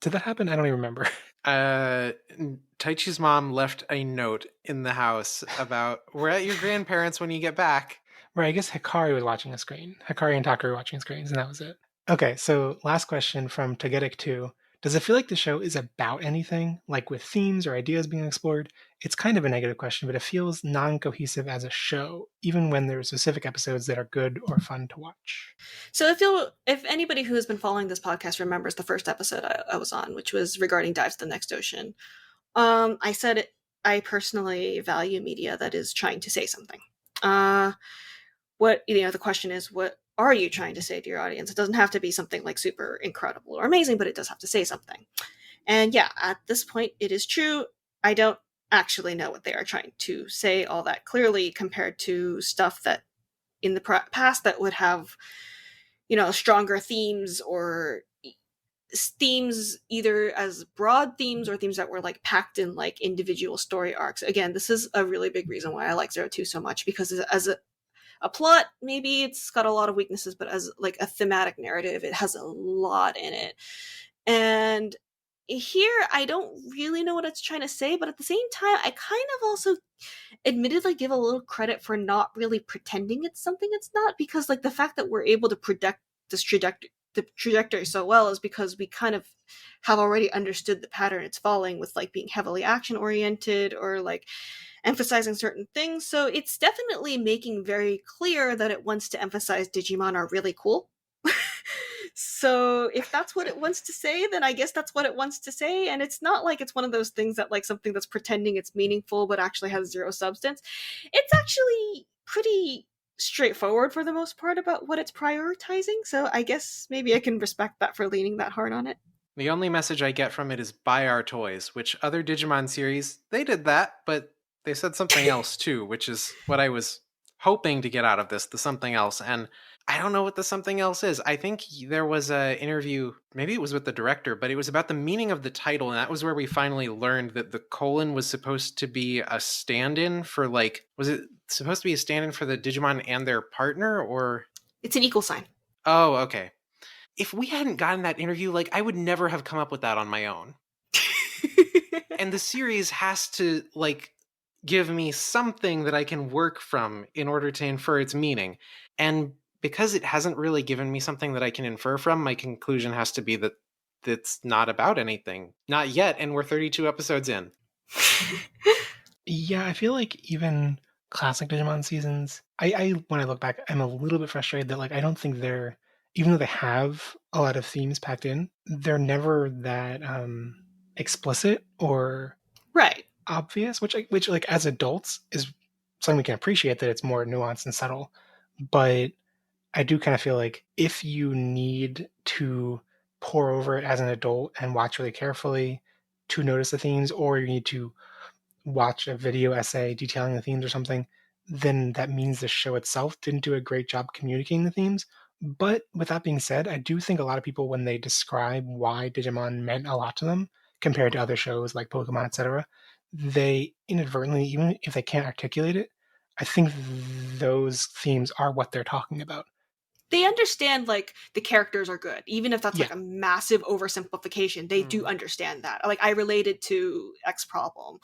Did that happen? I don't even remember. Taichi's mom left a note in the house about we're at your grandparents when you get back. Right, I guess Hikari was watching a screen. Hikari and Takaru were watching screens, and that was it. Okay, so last question from Tagetic 2. Does it feel like the show is about anything, like with themes or ideas being explored? It's kind of a negative question, but it feels non-cohesive as a show, even when there are specific episodes that are good or fun to watch. So if anybody who has been following this podcast remembers the first episode I was on, which was regarding Dives to the Next Ocean, I said I personally value media that is trying to say something. The question is, what are you trying to say to your audience? It doesn't have to be something like super incredible or amazing, but it does have to say something. And yeah, at this point, it is true. I don't actually know what they are trying to say all that clearly compared to stuff that in the past that would have, stronger themes or themes either as broad themes or themes that were like packed in like individual story arcs. Again, this is a really big reason why I like 02 so much, because as a plot, maybe it's got a lot of weaknesses, but as like a thematic narrative, it has a lot in it. And here I don't really know what it's trying to say, but at the same time, I kind of also admittedly give a little credit for not really pretending it's something it's not, because like the fact that we're able to predict this trajectory so well is because we kind of have already understood the pattern it's following, with like being heavily action oriented or like emphasizing certain things. So it's definitely making very clear that it wants to emphasize Digimon are really cool. So if that's what it wants to say, then I guess that's what it wants to say. And it's not like it's one of those things that like something that's pretending it's meaningful but actually has zero substance. It's actually pretty straightforward for the most part about what it's prioritizing. So I guess maybe I can respect that for leaning that hard on it. The only message I get from it is buy our toys, which other Digimon series, they did that, but they said something else too, which is what I was hoping to get out of this, the something else. And I don't know what the something else is. I think there was an interview, maybe it was with the director, but it was about the meaning of the title. And that was where we finally learned that the colon was supposed to be a stand-in for like, was it supposed to be a stand-in for the Digimon and their partner, or? It's an equal sign. Oh, okay. If we hadn't gotten that interview, like I would never have come up with that on my own. And the series has to like give me something that I can work from in order to infer its meaning. And because it hasn't really given me something that I can infer from, my conclusion has to be that it's not about anything. Not yet, and we're 32 episodes in. Yeah, I feel like even classic Digimon seasons, I when I look back, I'm a little bit frustrated that like I don't think they're, even though they have a lot of themes packed in, they're never that explicit or Right. obvious, which like as adults is something we can appreciate, that it's more nuanced and subtle. But I do kind of feel like if you need to pour over it as an adult and watch really carefully to notice the themes, or you need to watch a video essay detailing the themes or something, then that means the show itself didn't do a great job communicating the themes. But with that being said, I do think a lot of people, when they describe why Digimon meant a lot to them compared to other shows like Pokemon, etc., they inadvertently, even if they can't articulate it, I think those themes are what they're talking about. They understand like the characters are good, even if that's Yeah. like a massive oversimplification. They do understand that. Like I related to X Problem.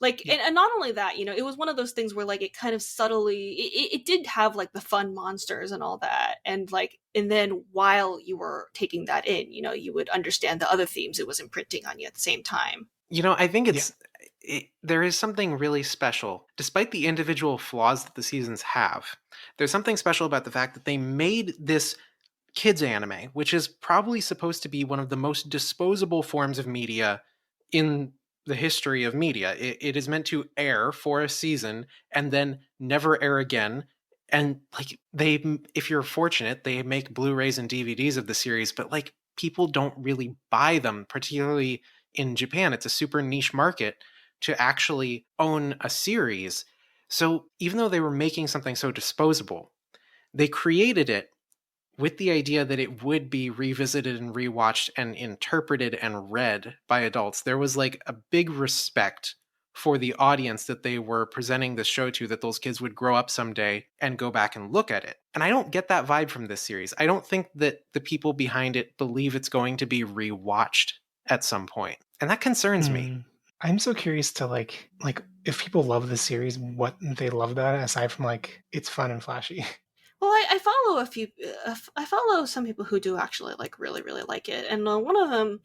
Like, Yeah. and not only that, it was one of those things where like it kind of subtly it did have like the fun monsters and all that, and like, and then while you were taking that in, you would understand the other themes it was imprinting on you at the same time. I think there is something really special. Despite the individual flaws that the seasons have, there's something special about the fact that they made this kids anime, which is probably supposed to be one of the most disposable forms of media in the history of media. It is meant to air for a season and then never air again. And like if you're fortunate, they make Blu-rays and DVDs of the series, but like people don't really buy them, particularly in Japan. It's a super niche market to actually own a series. So even though they were making something so disposable, they created it with the idea that it would be revisited and rewatched and interpreted and read by adults. There was like a big respect for the audience that they were presenting this show to, that those kids would grow up someday and go back and look at it. And I don't get that vibe from this series. I don't think that the people behind it believe it's going to be rewatched at some point. And that concerns me. I'm so curious to like if people love the series, what they love about it aside from like it's fun and flashy. Well, I follow a few. I follow some people who do actually like really really like it, and one of them,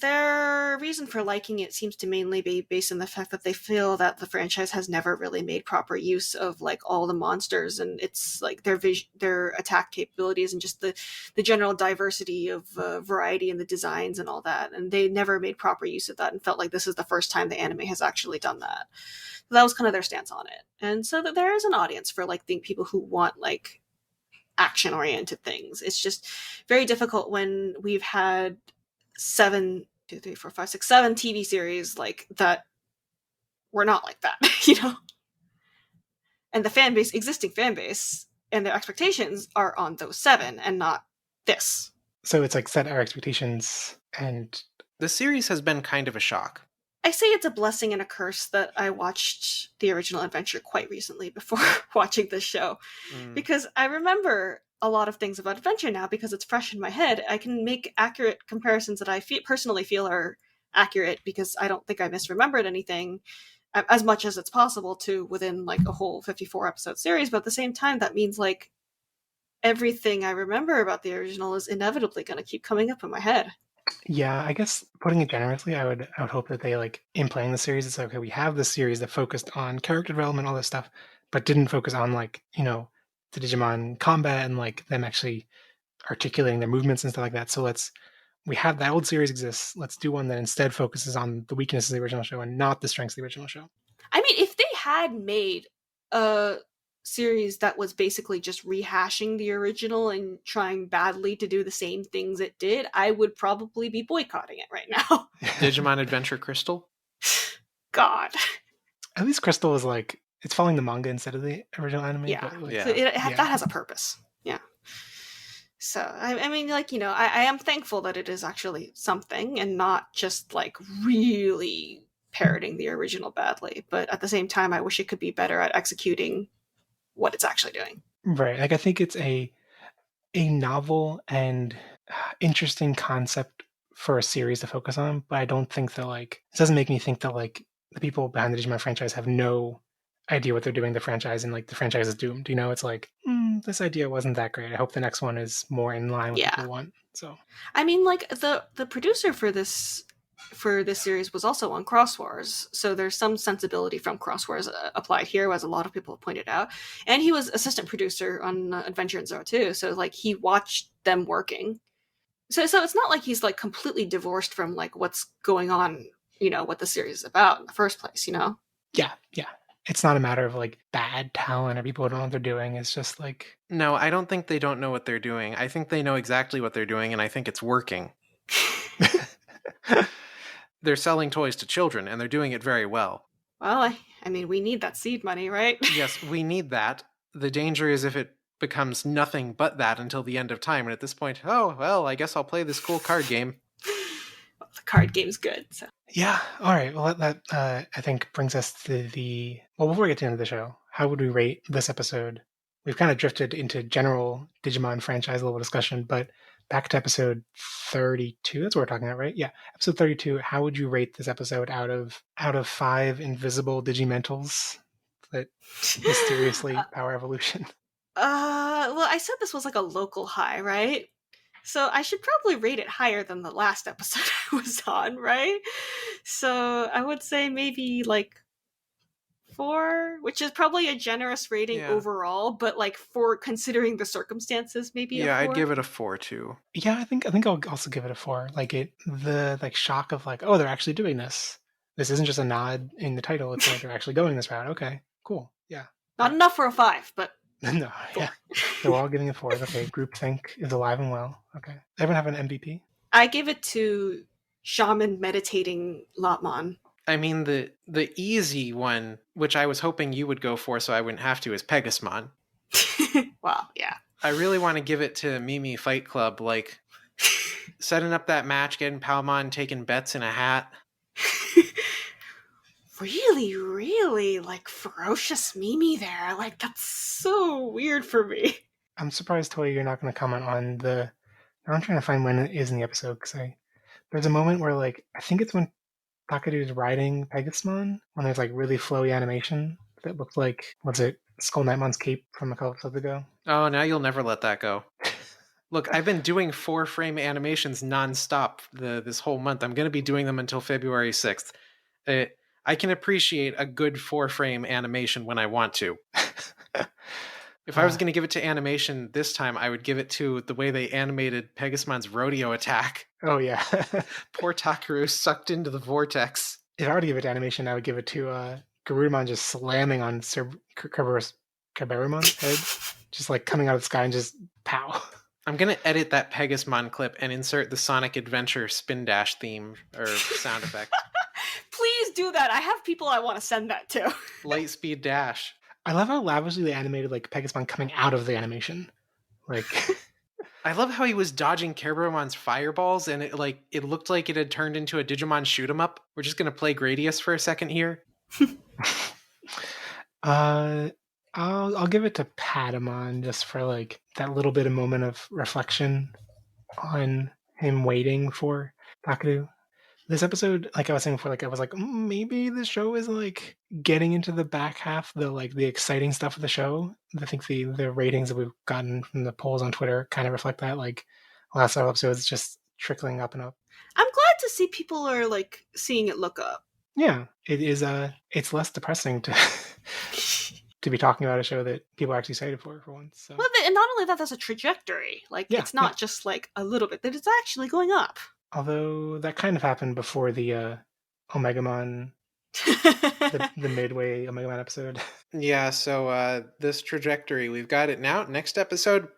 their reason for liking it seems to mainly be based on the fact that they feel that the franchise has never really made proper use of like all the monsters, and it's like their attack capabilities, and just the general diversity of variety in the designs and all that, and they never made proper use of that, and felt like this is the first time the anime has actually done that. So that was kind of their stance on it, and so that there is an audience for like the people who want like action oriented things. It's just very difficult when we've had 7 TV series like that were not like that, and the existing fan base and their expectations are on those 7 and not this. So it's like set our expectations, and the series has been kind of a shock. I say it's a blessing and a curse that I watched the original Adventure quite recently before watching this show, because I remember a lot of things about Adventure now because it's fresh in my head. I can make accurate comparisons that I personally feel are accurate because I don't think I misremembered anything as much as it's possible to within like a whole 54 episode series. But at the same time, that means like everything I remember about the original is inevitably going to keep coming up in my head. Yeah, I guess putting it generously, I would hope that they like in playing the series, it's like, okay, we have this series that focused on character development, all this stuff, but didn't focus on like, the Digimon combat and like them actually articulating their movements and stuff like that. So we have that old series exists. Let's do one that instead focuses on the weaknesses of the original show and not the strengths of the original show. I mean, if they had made a series that was basically just rehashing the original and trying badly to do the same things it did, I would probably be boycotting it right now. Digimon Adventure Crystal? God. At least Crystal is like, it's following the manga instead of the original anime. Yeah. But like, Yeah. So that has a purpose. Yeah. So, I mean, like, I am thankful that it is actually something and not just like really parroting the original badly. But at the same time, I wish it could be better at executing what it's actually doing. Right. Like I think it's a novel and interesting concept for a series to focus on, but I don't think that like it doesn't make me think that like the people behind the Digimon franchise have no idea what they're doing the franchise and like the franchise is doomed. It's like this idea wasn't that great. I hope the next one is more in line with what people want. So I mean, like the producer for this series was also on Cross Wars, so there's some sensibility from Cross Wars applied here, as a lot of people have pointed out. And he was assistant producer on Adventure in Zero too, so like he watched them working. So it's not like he's like completely divorced from like what's going on, what the series is about in the first place, Yeah. It's not a matter of like bad talent or people who don't know what they're doing. It's just like No, I don't think they don't know what they're doing. I think they know exactly what they're doing, and I think it's working. They're selling toys to children, and they're doing it very well. Well, I mean, we need that seed money, right? Yes, we need that. The danger is if it becomes nothing but that until the end of time, and at this point, oh, well, I guess I'll play this cool card game. Well, the card game's good, so. Yeah. All right. Well, that I think brings us to before we get to the end of the show, how would we rate this episode? We've kind of drifted into general Digimon franchise level discussion, but back to episode 32. That's what we're talking about, right? Yeah. Episode 32. How would you rate this episode out of 5 invisible Digimentals that mysteriously power evolution? Well, I said this was like a local high, right? So I should probably rate it higher than the last episode I was on, right? So I would say maybe like 4, which is probably a generous rating overall, but like for considering the circumstances, maybe a 4. I'd give it a 4 too. Yeah, I think I'll also give it a 4. Like the like shock of like, oh, they're actually doing this. This isn't just a nod in the title. It's like they're actually going this route. Okay, cool. Yeah. Not enough for a 5, but no, yeah. So we're all giving it 4s. Okay, groupthink is alive and well. Okay. Everyone have an MVP? I give it to Shaman meditating Lotmon. I mean, the easy one, which I was hoping you would go for so I wouldn't have to, is Pegasmon. Well, yeah. I really want to give it to Mimi Fight Club, like setting up that match, getting Patamon taking bets in a hat. Really, really, like, ferocious Mimi there. Like, that's so weird for me. I'm surprised, Touya, you're not going to comment on I'm trying to find when it is in the episode, because there's a moment where, like, I think it's when Takadu's riding Pegasmon, when there's, like, really flowy animation that looked like, was it Skull Knightmon's cape from a couple episodes ago? Oh, now you'll never let that go. Look, I've been doing 4-frame animations nonstop this whole month. I'm going to be doing them until February 6th. I can appreciate a good 4-frame animation when I want to. If I was going to give it to animation this time, I would give it to the way they animated Pegasmon's rodeo attack. Oh, yeah. Poor Takaru sucked into the vortex. If I were to give it to animation, I would give it to Garurumon just slamming on Kaberumon's head. Just like coming out of the sky and just pow. I'm going to edit that Pegasmon clip and insert the Sonic Adventure spin dash theme or sound effect. Please do that. I have people I want to send that to. Lightspeed dash. I love how lavishly they animated like Pegasmon coming out of the animation. Like, I love how he was dodging Kaburumon's fireballs, and it looked like it had turned into a Digimon shoot 'em up. We're just going to play Gradius for a second here. I'll give it to Patamon just for like that little bit of moment of reflection on him waiting for Takeru. This episode, like I was saying before, like I was like, maybe the show is like getting into the back half, the exciting stuff of the show. I think the ratings that we've gotten from the polls on Twitter kind of reflect that. Like last several episodes, just trickling up and up. I'm glad to see people are like seeing it look up. Yeah, it is. It's less depressing to to be talking about a show that people are actually excited for once. So. Well, and not only that, there's a trajectory. Like Yeah, it's not just like a little bit; that it's actually going up. Although that kind of happened before the Omegamon, the midway Omegamon episode. Yeah, so this trajectory, we've got it now. Next episode,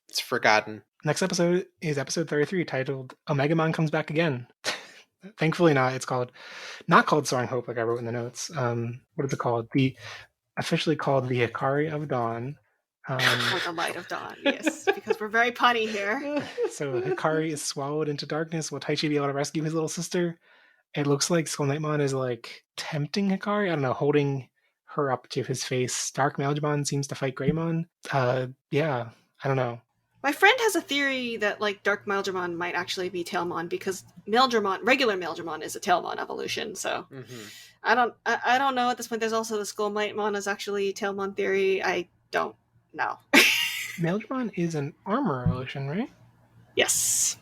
it's forgotten. Next episode is episode 33, titled Omegamon Comes Back Again. Thankfully not. It's not called Soaring Hope like I wrote in the notes. What is it called? Officially called the Hikari of Dawn. Or the light of dawn, yes, because we're very punny here. So Hikari is swallowed into darkness. Will Taichi be able to rescue his little sister? It looks like Skull Knightmon is like tempting Hikari. I don't know, holding her up to his face. Dark Mailgemon seems to fight Greymon. Yeah, I don't know. My friend has a theory that like Dark Mailgemon might actually be Tailmon because regular Mailgemon is a Tailmon evolution. So I don't know at this point. There's also the Skull Knightmon is actually Tailmon theory. I don't know. Mailgemon is an armor evolution, right? Yes.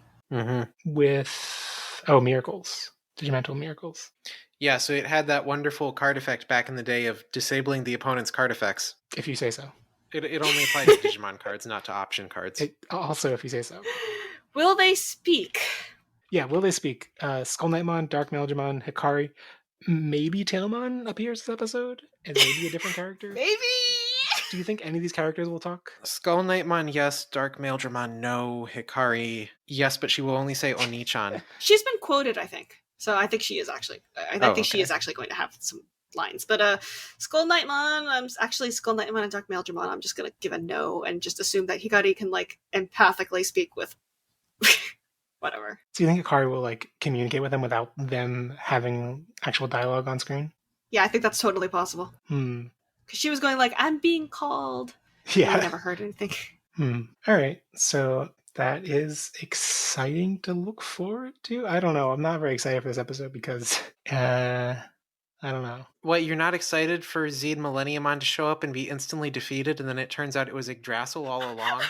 With miracles. Digimental miracles. Yeah, so it had that wonderful card effect back in the day of disabling the opponent's card effects. If you say so. It only applies to Digimon cards, not to option cards. Also, if you say so. Will they speak? Yeah, will they speak? Skull Knightmon, Dark Mailgemon, Hikari, maybe Tailmon appears this episode as maybe a different character. Maybe. Do you think any of these characters will talk? Skull Knightmon, yes. Dark Mailgemon, no. Hikari, yes, but she will only say Oni-chan. She's been quoted, I think. So I think she is actually. She is actually going to have some lines. But Skull Knightmon, Skull Knightmon and Dark Mailgemon. I'm just going to give a no and just assume that Hikari can like empathically speak with whatever. So you think Hikari will like communicate with them without them having actual dialogue on screen? Yeah, I think that's totally possible. Because she was going like, "I'm being called." Yeah, I never heard anything. All right, so that is exciting to look forward to. I don't know. I'm not very excited for this episode because I don't know. What, you're not excited for Zed Millenniumon to show up and be instantly defeated, and then it turns out it was Yggdrasil all along?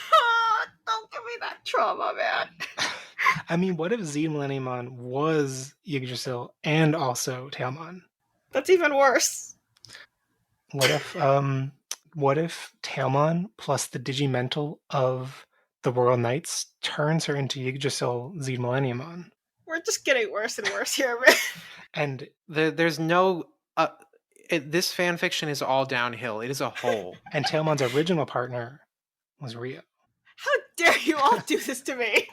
Don't give me that trauma, man. I mean, what if Zed Millenniumon was Yggdrasil and also Tailmon? That's even worse. What if Tailmon plus the Digimental of the Royal Knights turns her into Yggdrasil Zed Millenniumon? We're just getting worse and worse here, man. And there's no... this fanfiction is all downhill. It is a hole. And Tailmon's original partner was Rio. How dare you all do this to me?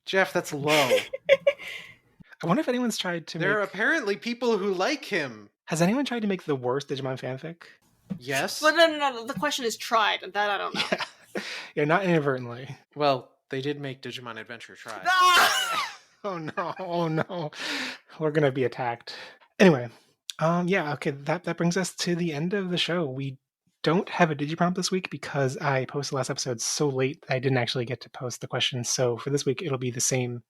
Jeff, that's low. I wonder if anyone's tried to There are apparently people who like him. Has anyone tried to make the worst Digimon fanfic? Yes. But no. The question is tried, and that I don't know. Yeah, not inadvertently. Well, they did make Digimon Adventure try. Oh no. We're gonna be attacked. Anyway, okay, that brings us to the end of the show. We don't have a Digiprompt this week because I posted the last episode so late I didn't actually get to post the questions. So for this week, it'll be the same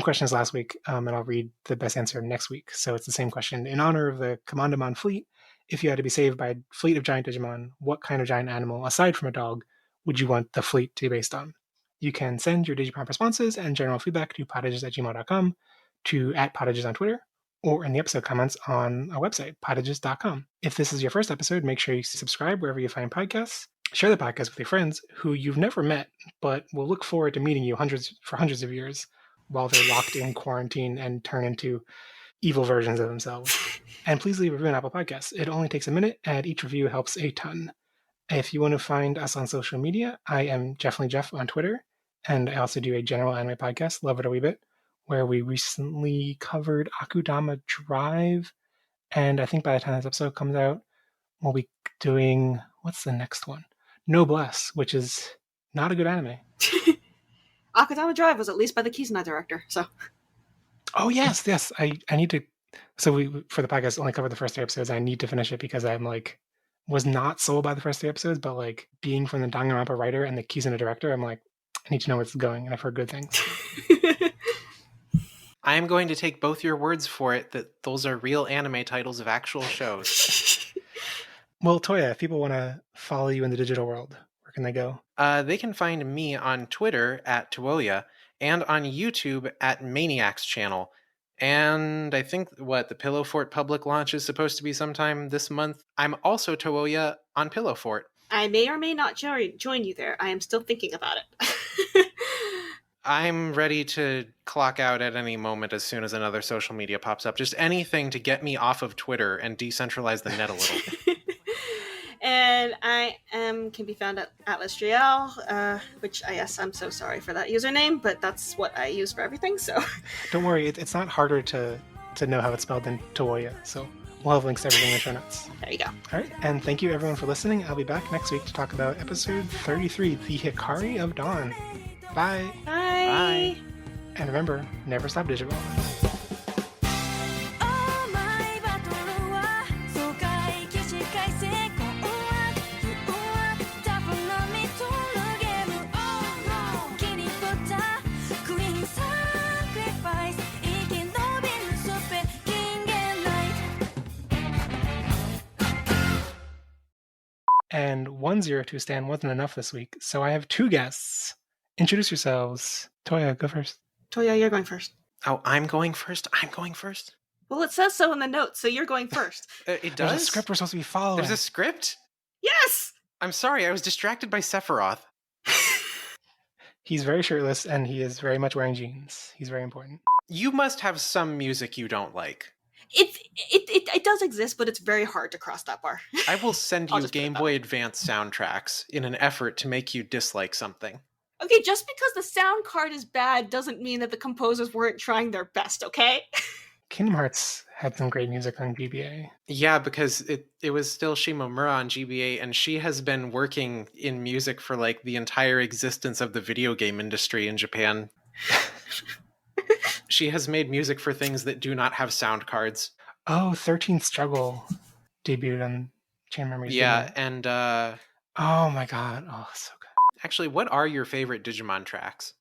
question as last week, and I'll read the best answer next week. So it's the same question. In honor of the Commandamon fleet, if you had to be saved by a fleet of giant Digimon, what kind of giant animal, aside from a dog, would you want the fleet to be based on? You can send your Digiprompt responses and general feedback to potages@gmail.com, to @potages on Twitter, or in the episode comments on our website, potages.com. If this is your first episode, make sure you subscribe wherever you find podcasts. Share the podcast with your friends who you've never met, but will look forward to meeting you for hundreds of years while they're locked in quarantine and turn into evil versions of themselves. And please leave a review on Apple Podcasts. It only takes a minute, and each review helps a ton. If you want to find us on social media, I am Definitely Jeff on Twitter, and I also do a general anime podcast, Love It a Wee Bit, where we recently covered Akudama Drive, and I think by the time this episode comes out, we'll be doing, what's the next one? Noblesse, which is not a good anime. Akudama Drive was at least by the Kizuna director, so. Oh, yes. I need to... So we, for the podcast, only covered the first 3 episodes. I need to finish it because I'm like was not sold by the first 3 episodes, but like being from the Danganronpa writer and the Kizuna director, I'm like, I need to know where it's going, and I've heard good things. I am going to take both your words for it that those are real anime titles of actual shows. Well, Touya, if people want to follow you in the digital world, where can they go? They can find me on Twitter at Touya and on YouTube at Maniacs Channel. And I think the Pillow Fort public launch is supposed to be sometime this month. I'm also Touya on Pillow Fort. I may or may not join you there. I am still thinking about it. I'm ready to clock out at any moment as soon as another social media pops up. Just anything to get me off of Twitter and decentralize the net a little. And I can be found at Atlas Driel, which I'm so sorry for that username, but that's what I use for everything. So don't worry, it's not harder to know how it's spelled than Touya. So we'll have links to everything in the show notes. There you go. All right, and thank you everyone for listening. I'll be back next week to talk about episode 33, The Hikari of Dawn. Bye. Bye. And remember, never stop Digimon. And 102 Stan wasn't enough this week, so I have 2 guests. Introduce yourselves. Touya, go first. Touya, you're going first. Oh, I'm going first? I'm going first? Well, it says so in the notes, so you're going first. It does? There's a script we're supposed to be following. There's a script? Yes! I'm sorry, I was distracted by Sephiroth. He's very shirtless, and he is very much wearing jeans. He's very important. You must have some music you don't like. It does exist, but it's very hard to cross that bar. I will send you Game Boy Advance soundtracks in an effort to make you dislike something. Okay, just because the sound card is bad doesn't mean that the composers weren't trying their best, okay? Kingdom Hearts had some great music on GBA. Yeah, because it was still Shimomura on GBA, and she has been working in music for like the entire existence of the video game industry in Japan. She has made music for things that do not have sound cards. Oh, 13th Struggle debuted on Chain Memories. Yeah, and oh my god. Oh, so good. Actually, what are your favorite Digimon tracks?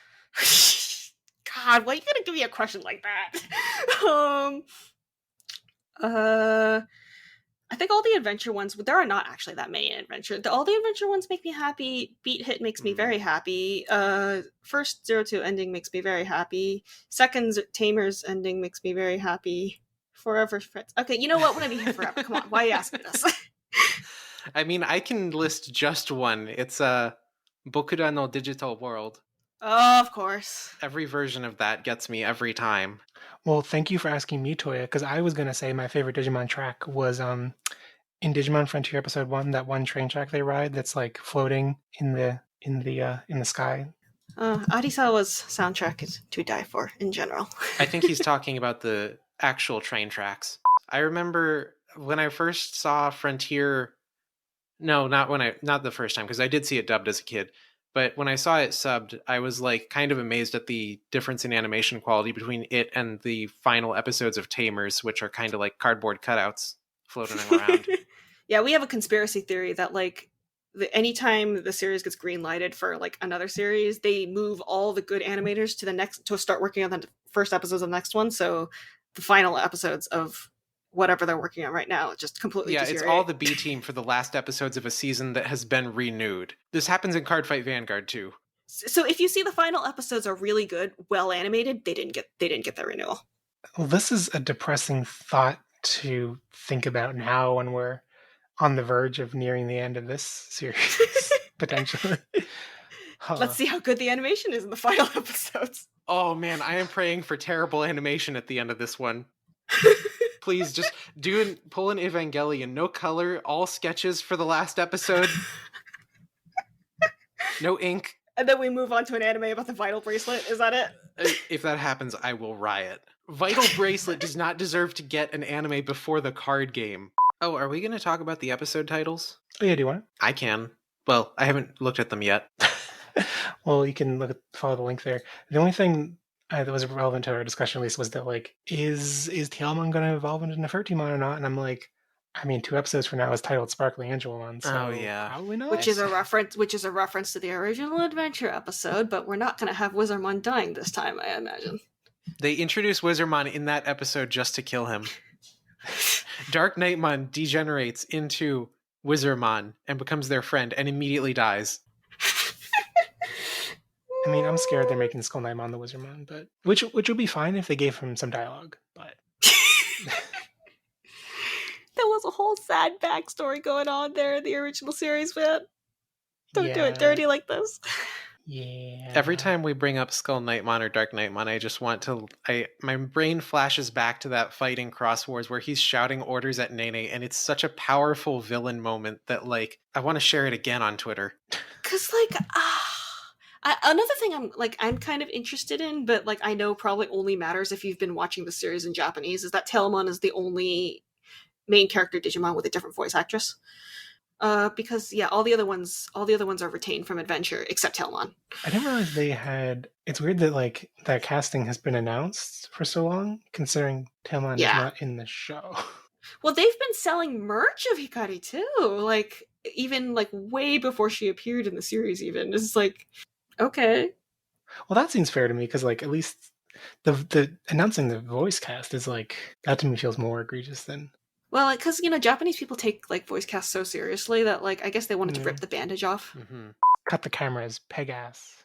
God, why are you gonna give me a question like that? I think all the adventure ones, there are not actually that many in adventure. All the adventure ones make me happy. Beat Hit makes me very happy. First 02 ending makes me very happy. Second Tamers ending makes me very happy. Forever Friends. Okay, you know what? We're gonna be here forever. Come on, why are you asking this? I mean, I can list just one. It's Bokura no Digital World. Oh, of course. Every version of that gets me every time. Well, thank you for asking me, Touya, because I was gonna say my favorite Digimon track was in Digimon Frontier Episode 1, that one train track they ride that's like floating in the sky. Arisawa's soundtrack is to die for in general. I think he's talking about the actual train tracks. I remember when I first saw Frontier. No, not the first time, because I did see it dubbed as a kid. But when I saw it subbed, I was like kind of amazed at the difference in animation quality between it and the final episodes of Tamers, which are kind of like cardboard cutouts floating around. Yeah, we have a conspiracy theory that like anytime the series gets green lighted for like another series, they move all the good animators to start working on the first episodes of the next one. So the final episodes of whatever they're working on right now just completely it's all the B team for the last episodes of a season that has been renewed. This happens in Cardfight Vanguard too. So if you see the final episodes are really good, well animated, they didn't get their renewal. Well, this is a depressing thought to think about now when we're on the verge of nearing the end of this series, potentially. Let's see how good the animation is in the final episodes. Oh man, I am praying for terrible animation at the end of this one. Please just pull an Evangelion. No color, all sketches for the last episode. No ink. And then we move on to an anime about the Vital Bracelet. Is that it? If that happens, I will riot. Vital Bracelet does not deserve to get an anime before the card game. Oh, are we going to talk about the episode titles? Oh yeah, do you want it? I can. Well, I haven't looked at them yet. Well, you can follow the link there. The only thing that was relevant to our discussion, at least, was that like, is Tailmon going to evolve into Nefertimon or not? And I'm like, I mean, 2 episodes from now is titled Sparkly Angelomon, so Oh, yeah. probably not. Which is a reference to the original adventure episode, but we're not going to have Wizardmon dying this time, I imagine. They introduced Wizardmon in that episode just to kill him. Dark Knightmon degenerates into Wizardmon and becomes their friend and immediately dies. I mean, I'm scared they're making Skull Knightmon the Wizardmon, but which would be fine if they gave him some dialogue. But There was a whole sad backstory going on there in the original series, man. Don't do it dirty like this. Yeah. Every time we bring up Skull Knightmon or Dark Knightmon, I just want to... my brain flashes back to that fight in Cross Wars where he's shouting orders at Nene, and it's such a powerful villain moment that, like, I want to share it again on Twitter. Because, like, another thing I'm kind of interested in, but, like, I know probably only matters if you've been watching the series in Japanese, is that Tailmon is the only main character Digimon with a different voice actress. Because all the other ones are retained from Adventure except Tailmon. I didn't realize they had. It's weird that like that casting has been announced for so long, considering Tailmon is not in the show. Well, they've been selling merch of Hikari too, like even like way before she appeared in the series. Even it's like, okay. Well, that seems fair to me because like at least the announcing the voice cast is like that to me feels more egregious than. Well, because Japanese people take like voice cast so seriously that like I guess they wanted to rip the bandage off. Mm-hmm. Cut the cameras, Pegasus.